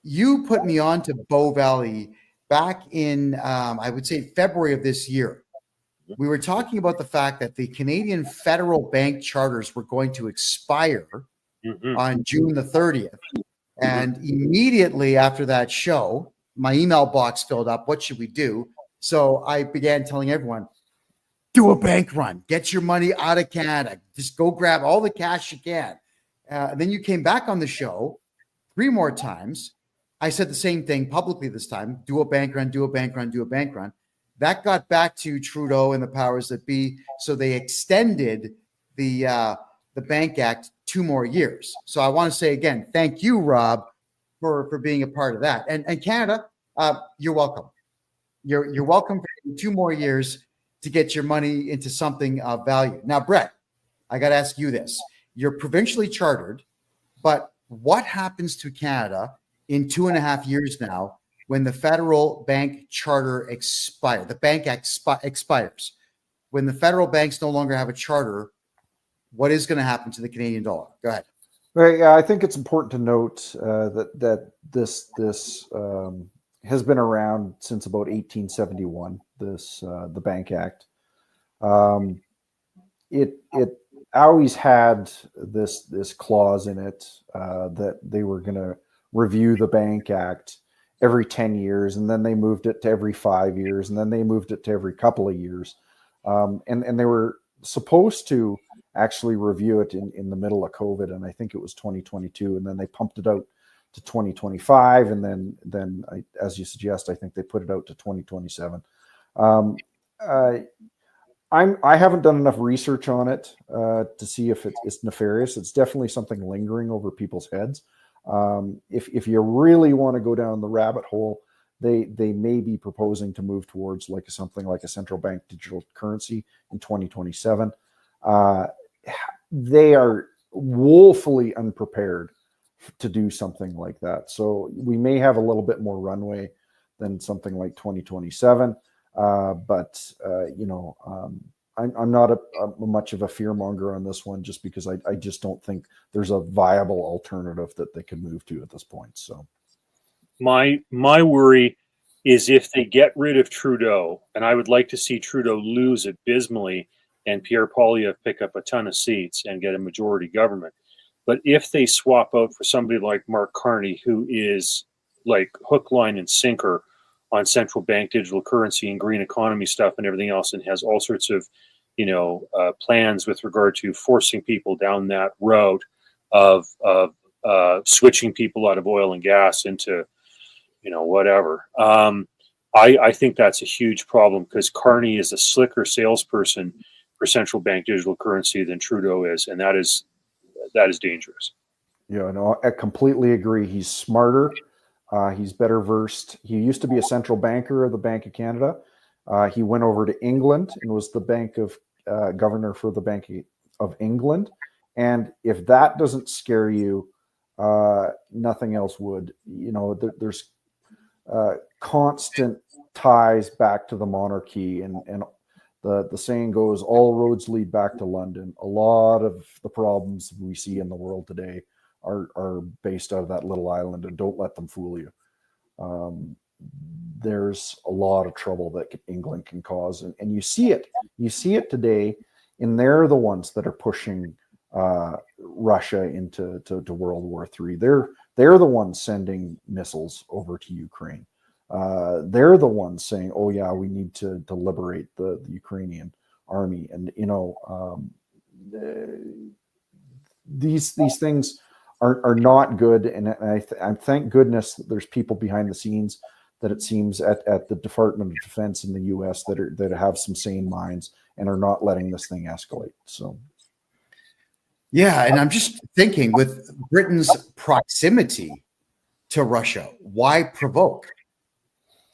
you put me on to Bow Valley back in, I would say, February of this year. We were talking about the fact that the Canadian federal bank charters were going to expire on June the 30th. And immediately after that show, my email box filled up. What should we do? So I began telling everyone, do a bank run. Get your money out of Canada. Just go grab all the cash you can. Then you came back on the show 3 more times. I said the same thing publicly this time. Do a bank run, do a bank run, do a bank run. That got back to Trudeau and the powers that be. So they extended the Bank Act 2 more years. So I want to say again, thank you, Rob, for being a part of that. And Canada, you're welcome. You're welcome for 2 more years to get your money into something of value. Now, Brett, I got to ask you this. You're provincially chartered, but what happens to Canada in 2.5 years now when the federal bank charter expires? The Bank Act expires. When the federal banks no longer have a charter, what is going to happen to the Canadian dollar? Go ahead. Right. Yeah, I think it's important to note that this has been around since about 1871. The Bank Act. It always had this clause in it that they were going to review the Bank Act every 10 years, and then they moved it to every 5 years, and then they moved it to every couple of years, and they were supposed to actually review it in the middle of COVID, and I think it was 2022, and then they pumped it out to 2025, and then as you suggest, I think they put it out to 2027. I haven't done enough research on it to see if it's nefarious. It's definitely something lingering over people's heads. If you really want to go down the rabbit hole, they may be proposing to move towards something like a central bank digital currency in 2027. They are woefully unprepared to do something like that. So we may have a little bit more runway than something like 2027. But I'm not much of a fearmonger on this one, just because I just don't think there's a viable alternative that they can move to at this point. So my worry is if they get rid of Trudeau, and I would like to see Trudeau lose abysmally and Pierre Poilievre pick up a ton of seats and get a majority government. But if they swap out for somebody like Mark Carney, who is like hook, line, and sinker on central bank digital currency and green economy stuff and everything else, and has all sorts of, plans with regard to forcing people down that road of switching people out of oil and gas into, whatever. I think that's a huge problem, because Carney is a slicker salesperson for central bank digital currency than Trudeau is, and that is dangerous. Yeah, no, I completely agree. He's smarter. He's better versed. He used to be a central banker of the Bank of Canada. He went over to England and was the governor for the Bank of England. And if that doesn't scare you, nothing else would. There's constant ties back to the monarchy, and the saying goes, all roads lead back to London. A lot of the problems we see in the world today are based out of that little island, and don't let them fool you. There's a lot of trouble that England can cause, and you see it today, and they're the ones that are pushing Russia into World War III. They're the ones sending missiles over to Ukraine. They're the ones saying, "Oh yeah, we need to liberate the Ukrainian army," and these things are not good. And I thank goodness that there's people behind the scenes, that it seems at the Department of Defense in the U.S. that have some sane minds and are not letting this thing escalate. So. Yeah, and I'm just thinking, with Britain's proximity to Russia, why provoke?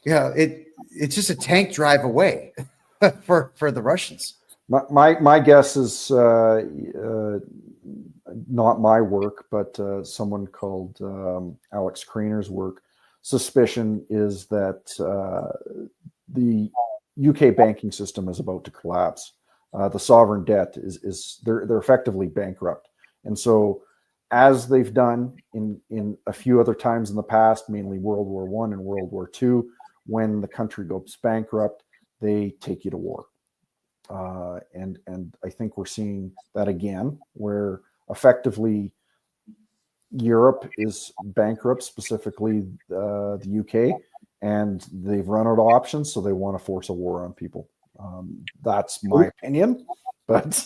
Yeah, it's just a tank drive away for the Russians. My guess is not my work, but someone called Alex Craner's work. Suspicion is that the UK banking system is about to collapse. The sovereign debt is they're effectively bankrupt, and so as they've done in a few other times in the past, mainly World War I and World War II, when the country goes bankrupt, they take you to war, and I think we're seeing that again, where effectively Europe is bankrupt, specifically the UK, and they've run out of options, so they want to force a war on people. That's my opinion, but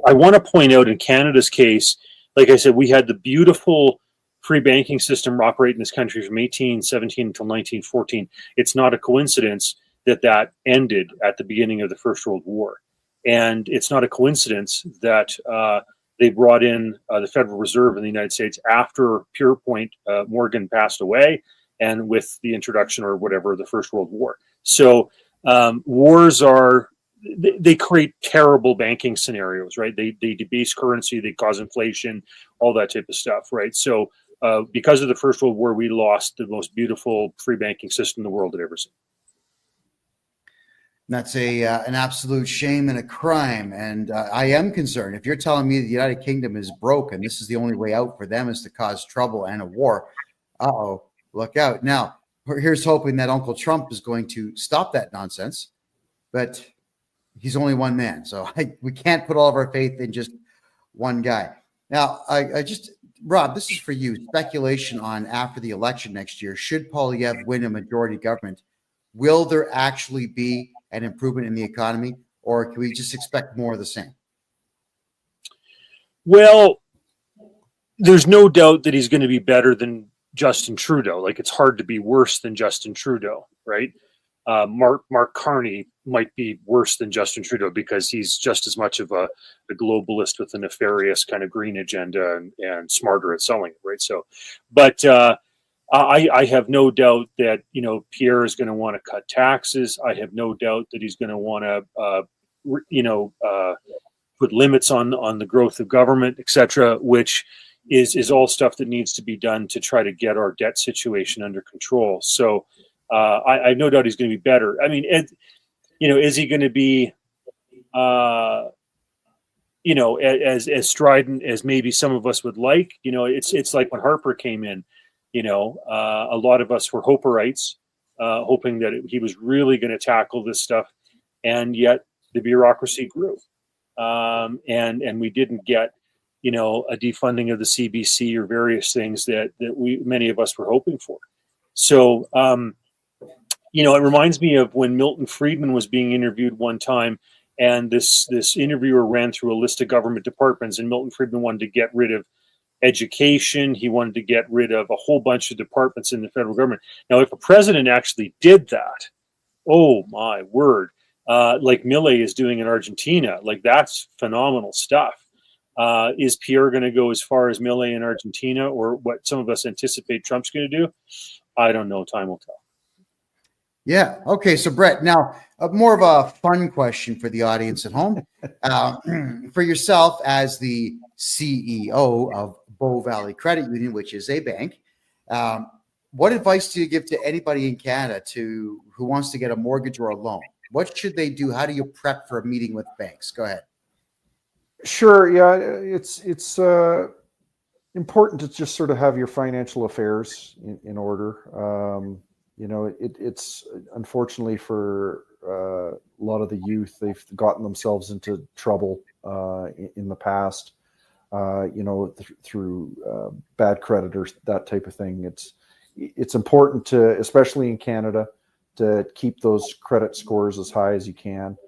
I want to point out, in Canada's case, like I said, we had the beautiful free banking system operate in this country from 1817 until 1914. It's not a coincidence that ended at the beginning of the First World War, and it's not a coincidence that they brought in the Federal Reserve in the United States after Pierpont Morgan passed away, and with the introduction or whatever of the First World War. So wars they create terrible banking scenarios, right? They debase currency, they cause inflation, all that type of stuff, right? So because of the First World War, we lost the most beautiful free banking system the world had ever seen. That's an absolute shame and a crime. And I am concerned. If you're telling me the United Kingdom is broken, this is the only way out for them is to cause trouble and a war. Uh-oh, look out. Now, here's hoping that Uncle Trump is going to stop that nonsense. But he's only one man. So we can't put all of our faith in just one guy. Now, Rob, this is for you. Speculation on after the election next year. Should Poilievre win a majority government, will there actually be an improvement in the economy, or can we just expect more of the same? Well, there's no doubt that he's going to be better than Justin Trudeau. Like, it's hard to be worse than Justin Trudeau, right? Mark Carney might be worse than Justin Trudeau because he's just as much of a globalist with a nefarious kind of green agenda and smarter at selling it, right? So, but I have no doubt that, Pierre is going to want to cut taxes. I have no doubt that he's going to want to, put limits on the growth of government, et cetera, which is all stuff that needs to be done to try to get our debt situation under control. So I have no doubt he's going to be better. I mean, is he going to be, as strident as maybe some of us would like? It's like when Harper came in. A lot of us were Hoperites, hoping that he was really going to tackle this stuff, and yet the bureaucracy grew, and we didn't get, a defunding of the CBC or various things that many of us were hoping for. So, it reminds me of when Milton Friedman was being interviewed one time, and this interviewer ran through a list of government departments, and Milton Friedman wanted to get rid of education. He wanted to get rid of a whole bunch of departments in the federal government. Now, if a president actually did that, oh my word, like Milei is doing in Argentina, like that's phenomenal stuff. Is Pierre going to go as far as Milei in Argentina, or what some of us anticipate Trump's going to do? I don't know. Time will tell. Yeah. Okay. So, Brett, now more of a fun question for the audience at home. For yourself as the CEO of Bow Valley Credit Union, which is a bank. What advice do you give to anybody in Canada who wants to get a mortgage or a loan? What should they do? How do you prep for a meeting with banks? Go ahead. Sure. Yeah, it's important to just sort of have your financial affairs in order. It's unfortunately for a lot of the youth, they've gotten themselves into trouble in the past, through bad creditors, that type of thing. It's important to, especially in Canada, to keep those credit scores as high as you can.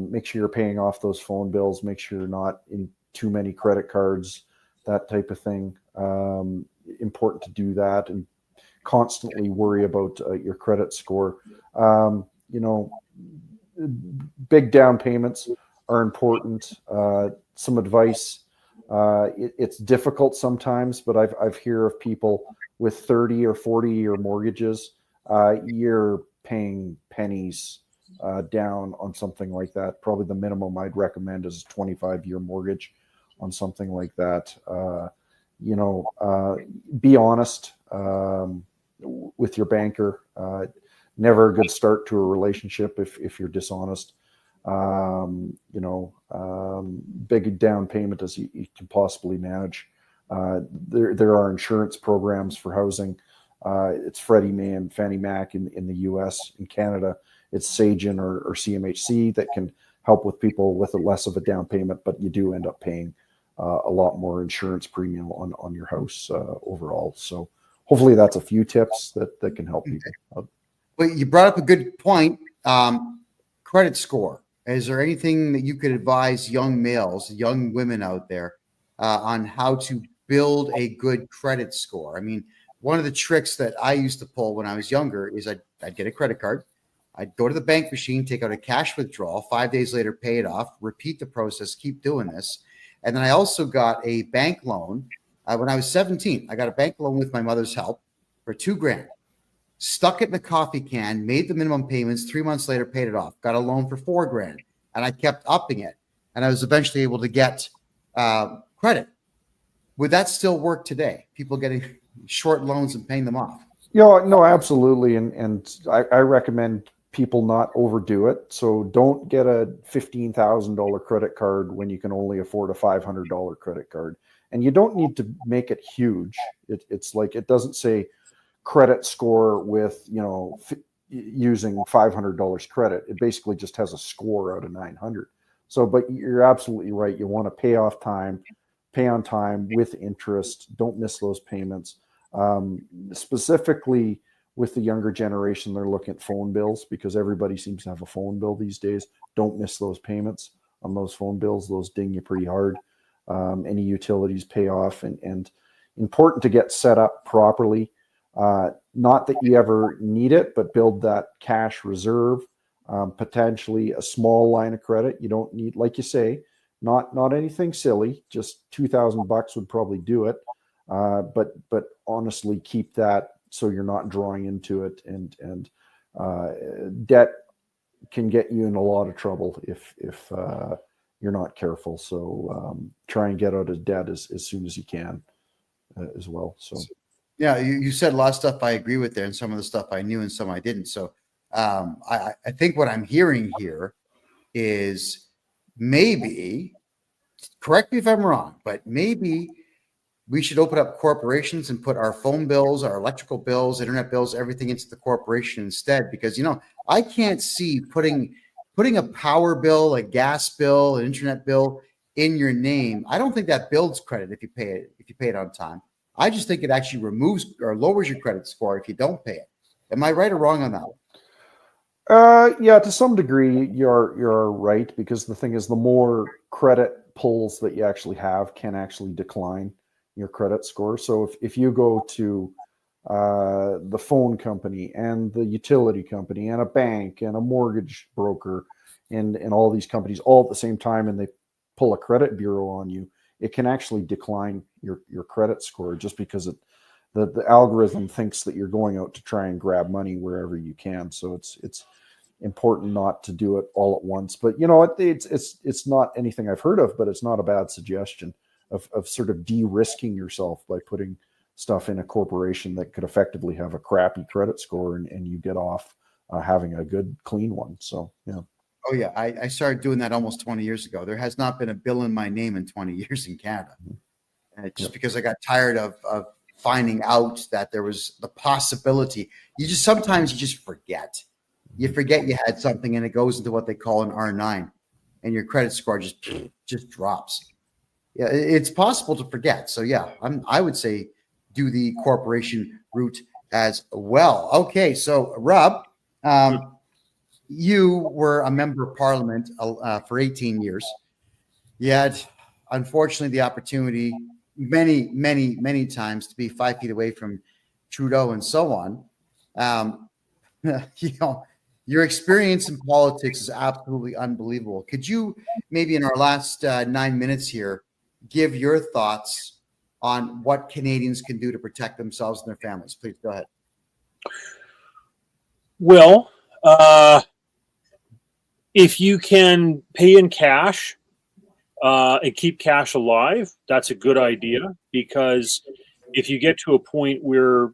Make sure you're paying off those phone bills. Make sure you're not in too many credit cards, that type of thing. Important to do that and constantly worry about your credit score. Big down payments are important. Some advice. It's difficult sometimes, but I've heard of people with 30 or 40-year mortgages. You're paying pennies down on something like that. Probably the minimum I'd recommend is a 25-year mortgage on something like that. Be honest with your banker. Never a good start to a relationship if you're dishonest. Big down payment as you can possibly manage. There are insurance programs for housing. It's Freddie Mae and Fannie Mac in the U.S. In Canada, it's Sagen or CMHC that can help with people with less of a down payment, but you do end up paying a lot more insurance premium on your house overall. So hopefully that's a few tips that can help people. Well, you brought up a good point. Credit score. Is there anything that you could advise young males, young women out there on how to build a good credit score? I mean, one of the tricks that I used to pull when I was younger is I'd get a credit card. I'd go to the bank machine, take out a cash withdrawal, 5 days later, pay it off, repeat the process, keep doing this. And then I also got a bank loan when I was 17. I got a bank loan with my mother's help for $2,000. Stuck it in a coffee can, made the minimum payments, 3 months later, paid it off, got a loan for $4,000, and I kept upping it. And I was eventually able to get credit. Would that still work today? People getting short loans and paying them off? No, absolutely. And I recommend people not overdo it. So don't get a $15,000 credit card when you can only afford a $500 credit card. And you don't need to make it huge. It's like, it doesn't say credit score with, using $500 credit. It basically just has a score out of 900. So, but you're absolutely right. You want to pay on time with interest. Don't miss those payments. Specifically with the younger generation, they're looking at phone bills because everybody seems to have a phone bill these days. Don't miss those payments on those phone bills. Those ding you pretty hard. Any utilities pay off, and important to get set up properly. Not that you ever need it, but build that cash reserve, potentially a small line of credit. You don't need, like you say, not anything silly, just $2,000 would probably do it. But honestly, keep that so you're not drawing into it, and debt can get you in a lot of trouble if you're not careful. So try and get out of debt as soon as you can as well. So. Yeah, you said a lot of stuff I agree with there, and some of the stuff I knew and some I didn't. So I think what I'm hearing here is maybe, correct me if I'm wrong, but maybe we should open up corporations and put our phone bills, our electrical bills, internet bills, everything into the corporation instead. Because, I can't see putting a power bill, a gas bill, an internet bill in your name. I don't think that builds credit if you pay it on time. I just think it actually removes or lowers your credit score if you don't pay it. Am I right or wrong on that one? Yeah, to some degree, you're right, because the thing is, the more credit pulls that you actually have can actually decline your credit score. So if you go to the phone company and the utility company and a bank and a mortgage broker and all these companies all at the same time, and they pull a credit bureau on you, it can actually decline your credit score just because the algorithm thinks that you're going out to try and grab money wherever you can. So it's important not to do it all at once. But it's not anything I've heard of, but it's not a bad suggestion of sort of de-risking yourself by putting stuff in a corporation that could effectively have a crappy credit score, and you get off having a good, clean one. So, yeah. Oh, yeah. I started doing that almost 20 years ago. There has not been a bill in my name in 20 years in Canada. Just because I got tired of finding out that there was the possibility. Sometimes you just forget. You forget you had something, and it goes into what they call an R9, and your credit score just drops. Yeah, it's possible to forget. So, yeah, I would say do the corporation route as well. Okay, so Rob, you were a member of Parliament for 18 years. You had, unfortunately, the opportunity many, many, many times to be 5 feet away from Trudeau and so on. Your experience in politics is absolutely unbelievable. Could you maybe in our last 9 minutes here give your thoughts on what Canadians can do to protect themselves and their families? Please go ahead. Well, if you can pay in cash and keep cash alive, that's a good idea, because if you get to a point where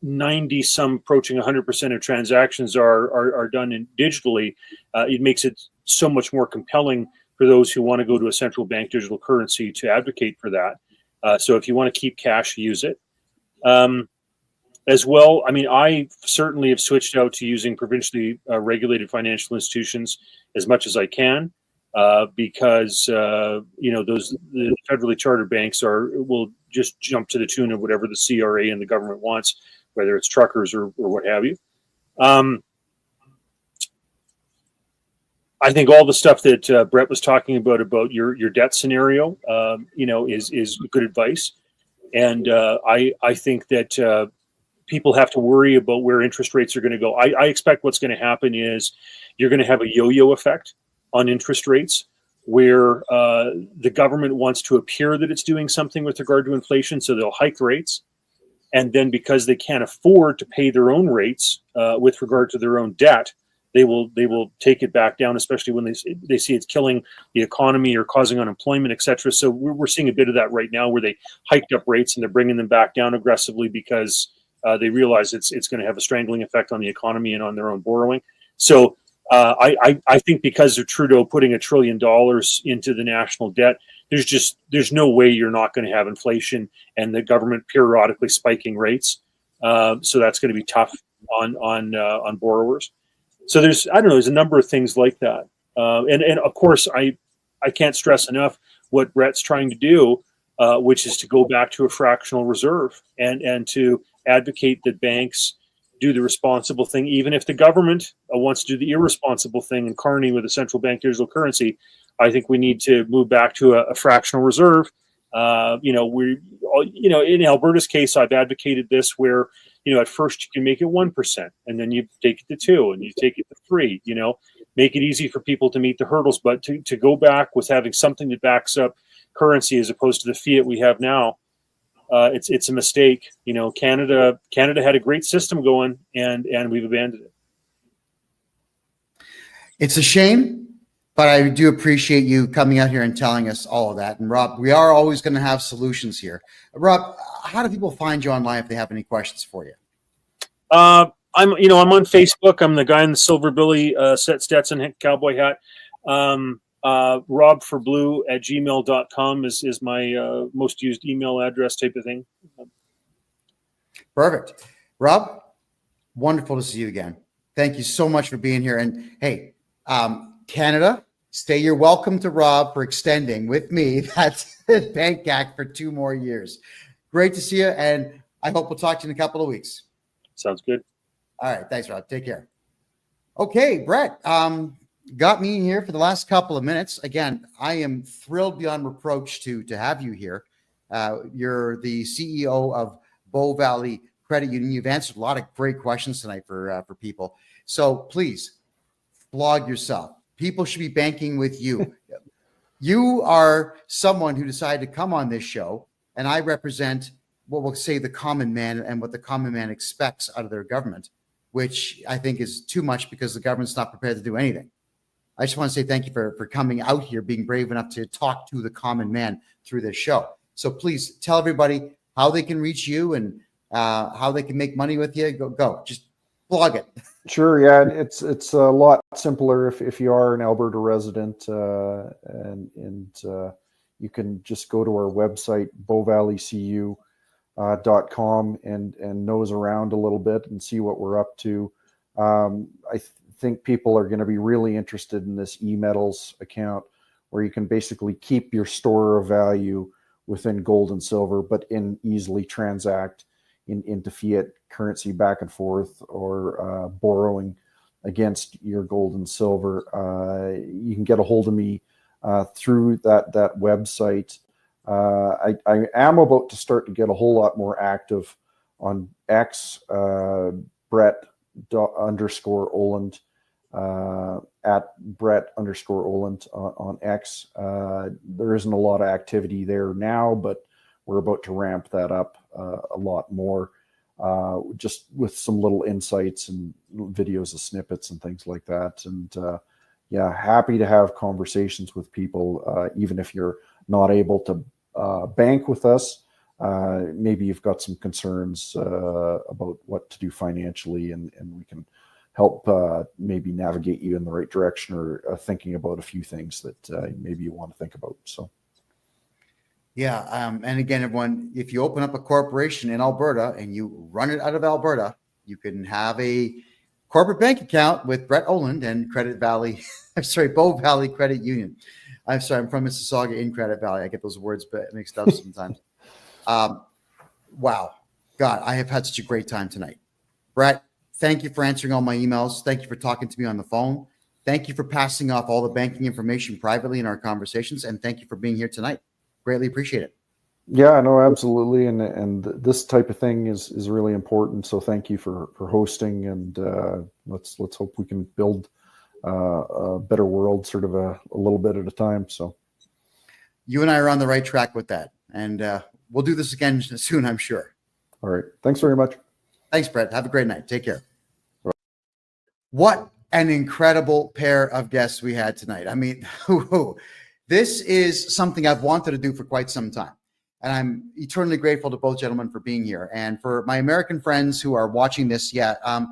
90 some approaching 100% of transactions are done digitally, it makes it so much more compelling for those who want to go to a central bank digital currency to advocate for that. So if you want to keep cash, use it. As well, I mean, I certainly have switched out to using provincially regulated financial institutions as much as I can, because the federally chartered banks will just jump to the tune of whatever the CRA and the government wants, whether it's truckers or what have you. I think all the stuff that Brett was talking about your debt scenario, is good advice, and I think that people have to worry about where interest rates are going to go. I expect what's going to happen is you're going to have a yo-yo effect on interest rates, where the government wants to appear that it's doing something with regard to inflation, so they'll hike rates, and then because they can't afford to pay their own rates with regard to their own debt, they will take it back down, especially when they see it's killing the economy or causing unemployment, etc. So we're seeing a bit of that right now, where they hiked up rates and they're bringing them back down aggressively because they realize it's going to have a strangling effect on the economy and on their own borrowing. So I think because of Trudeau putting $1 trillion into the national debt, there's no way you're not going to have inflation and the government periodically spiking rates. So that's going to be tough on borrowers. So there's a number of things like that. And of course, I can't stress enough what Brett's trying to do, which is to go back to a fractional reserve and to advocate that banks do the responsible thing, even if the government wants to do the irresponsible thing and carny with a central bank digital currency. I think we need to move back to a fractional reserve. In Alberta's case, I've advocated this, where at first you can make it 1%, and then you take it to 2%, and you take it to 3%. Make it easy for people to meet the hurdles, but to go back with having something that backs up currency as opposed to the fiat we have now, it's a mistake. Canada had a great system going, and we've abandoned it. It's a shame, but I do appreciate you coming out here and telling us all of that. And Rob, we are always going to have solutions here. Rob, how do people find you online if they have any questions for you? I'm on Facebook. I'm the guy in the silver billy Stetson cowboy hat. robforblue@gmail.com is my most used email address, type of thing. Perfect. Rob, wonderful to see you again. Thank you so much for being here. And hey, Canada, you're welcome to Rob for extending with me that Bank Act for 2 more years. Great to see you, and I hope we'll talk to you in a couple of weeks. Sounds good. All right. Thanks, Rob. Take care. Okay, Brett, got me here for the last couple of minutes. Again, I am thrilled beyond reproach to have you here. You're the CEO of Bow Valley Credit Union. You've answered a lot of great questions tonight for people. So please blog yourself. People should be banking with you. You are someone who decided to come on this show, and I represent what we'll say the common man and what the common man expects out of their government, which I think is too much because the government's not prepared to do anything. I just want to say thank you for coming out here, being brave enough to talk to the common man through this show. So please tell everybody how they can reach you and how they can make money with you. Go. Just plug it. Sure. Yeah. It's a lot simpler if you are an Alberta resident, and you can just go to our website, bowvalleycu.com, and nose around a little bit and see what we're up to. I think people are going to be really interested in this eMetals account, where you can basically keep your store of value within gold and silver, but easily transact into fiat currency back and forth, or borrowing against your gold and silver. You can get a hold of me through that website. I am about to start to get a whole lot more active on X, Brett_Oland, at Brett_Oland on X. There isn't a lot of activity there now, but we're about to ramp that up a lot more, just with some little insights and videos of snippets and things like that. And yeah, happy to have conversations with people, even if you're not able to bank with us. Maybe you've got some concerns about what to do financially, and we can help maybe navigate you in the right direction, or thinking about a few things that maybe you want to think about. So. Yeah. And again, everyone, if you open up a corporation in Alberta and you run it out of Alberta, you can have a corporate bank account with Brett Oland and Bow Valley Credit Union. I'm sorry, I'm from Mississauga in Credit Valley. I get those words mixed up sometimes. Wow. God, I have had such a great time tonight. Brett, thank you for answering all my emails. Thank you for talking to me on the phone. Thank you for passing off all the banking information privately in our conversations. And thank you for being here tonight. Greatly appreciate it. Yeah, no, absolutely. And this type of thing is really important. So thank you for hosting, and let's hope we can build a better world sort of a little bit at a time. So you and I are on the right track with that. And we'll do this again soon, I'm sure. All right. Thanks very much. Thanks, Brett. Have a great night. Take care. Right. What an incredible pair of guests we had tonight. I mean, this is something I've wanted to do for quite some time. And I'm eternally grateful to both gentlemen for being here. And for my American friends who are watching this, I'm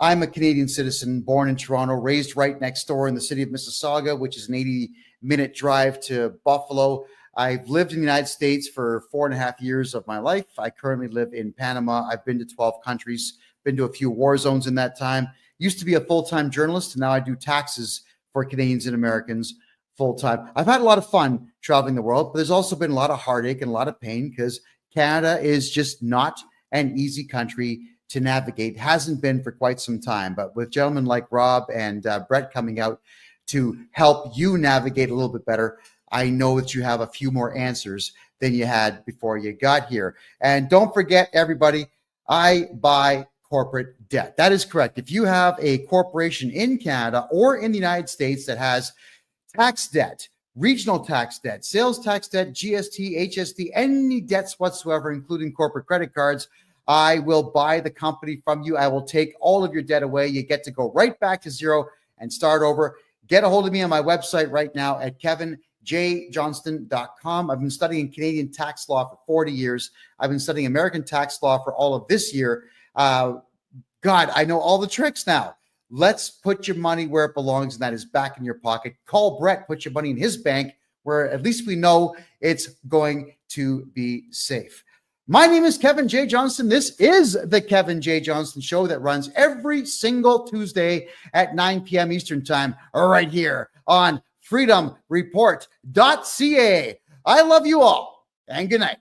a Canadian citizen, born in Toronto, raised right next door in the city of Mississauga, which is an 80-minute drive to Buffalo. I've lived in the United States for 4.5 years of my life. I currently live in Panama. I've been to 12 countries, been to a few war zones in that time. Used to be a full-time journalist, and now I do taxes for Canadians and Americans full-time. I've had a lot of fun traveling the world, but there's also been a lot of heartache and a lot of pain, because Canada is just not an easy country to navigate. Hasn't been for quite some time, but with gentlemen like Rob and Brett coming out to help you navigate a little bit better, I know that you have a few more answers than you had before you got here. And don't forget, everybody, I buy corporate debt. That is correct. If you have a corporation in Canada or in the United States that has tax debt, regional tax debt, sales tax debt, GST, HST, any debts whatsoever, including corporate credit cards, I will buy the company from you. I will take all of your debt away. You get to go right back to zero and start over. Get a hold of me on my website right now at KevinJJohnston.com. I've been studying Canadian tax law for 40 years. I've been studying American tax law for all of this year. God, I know all the tricks now. Let's put your money where it belongs, and that is back in your pocket. Call Brett, put your money in his bank, where at least we know it's going to be safe. My name is Kevin J. Johnston. This is the Kevin J. Johnston Show that runs every single Tuesday at 9 p.m. Eastern Time, right here on freedomreport.ca. I love you all, and good night.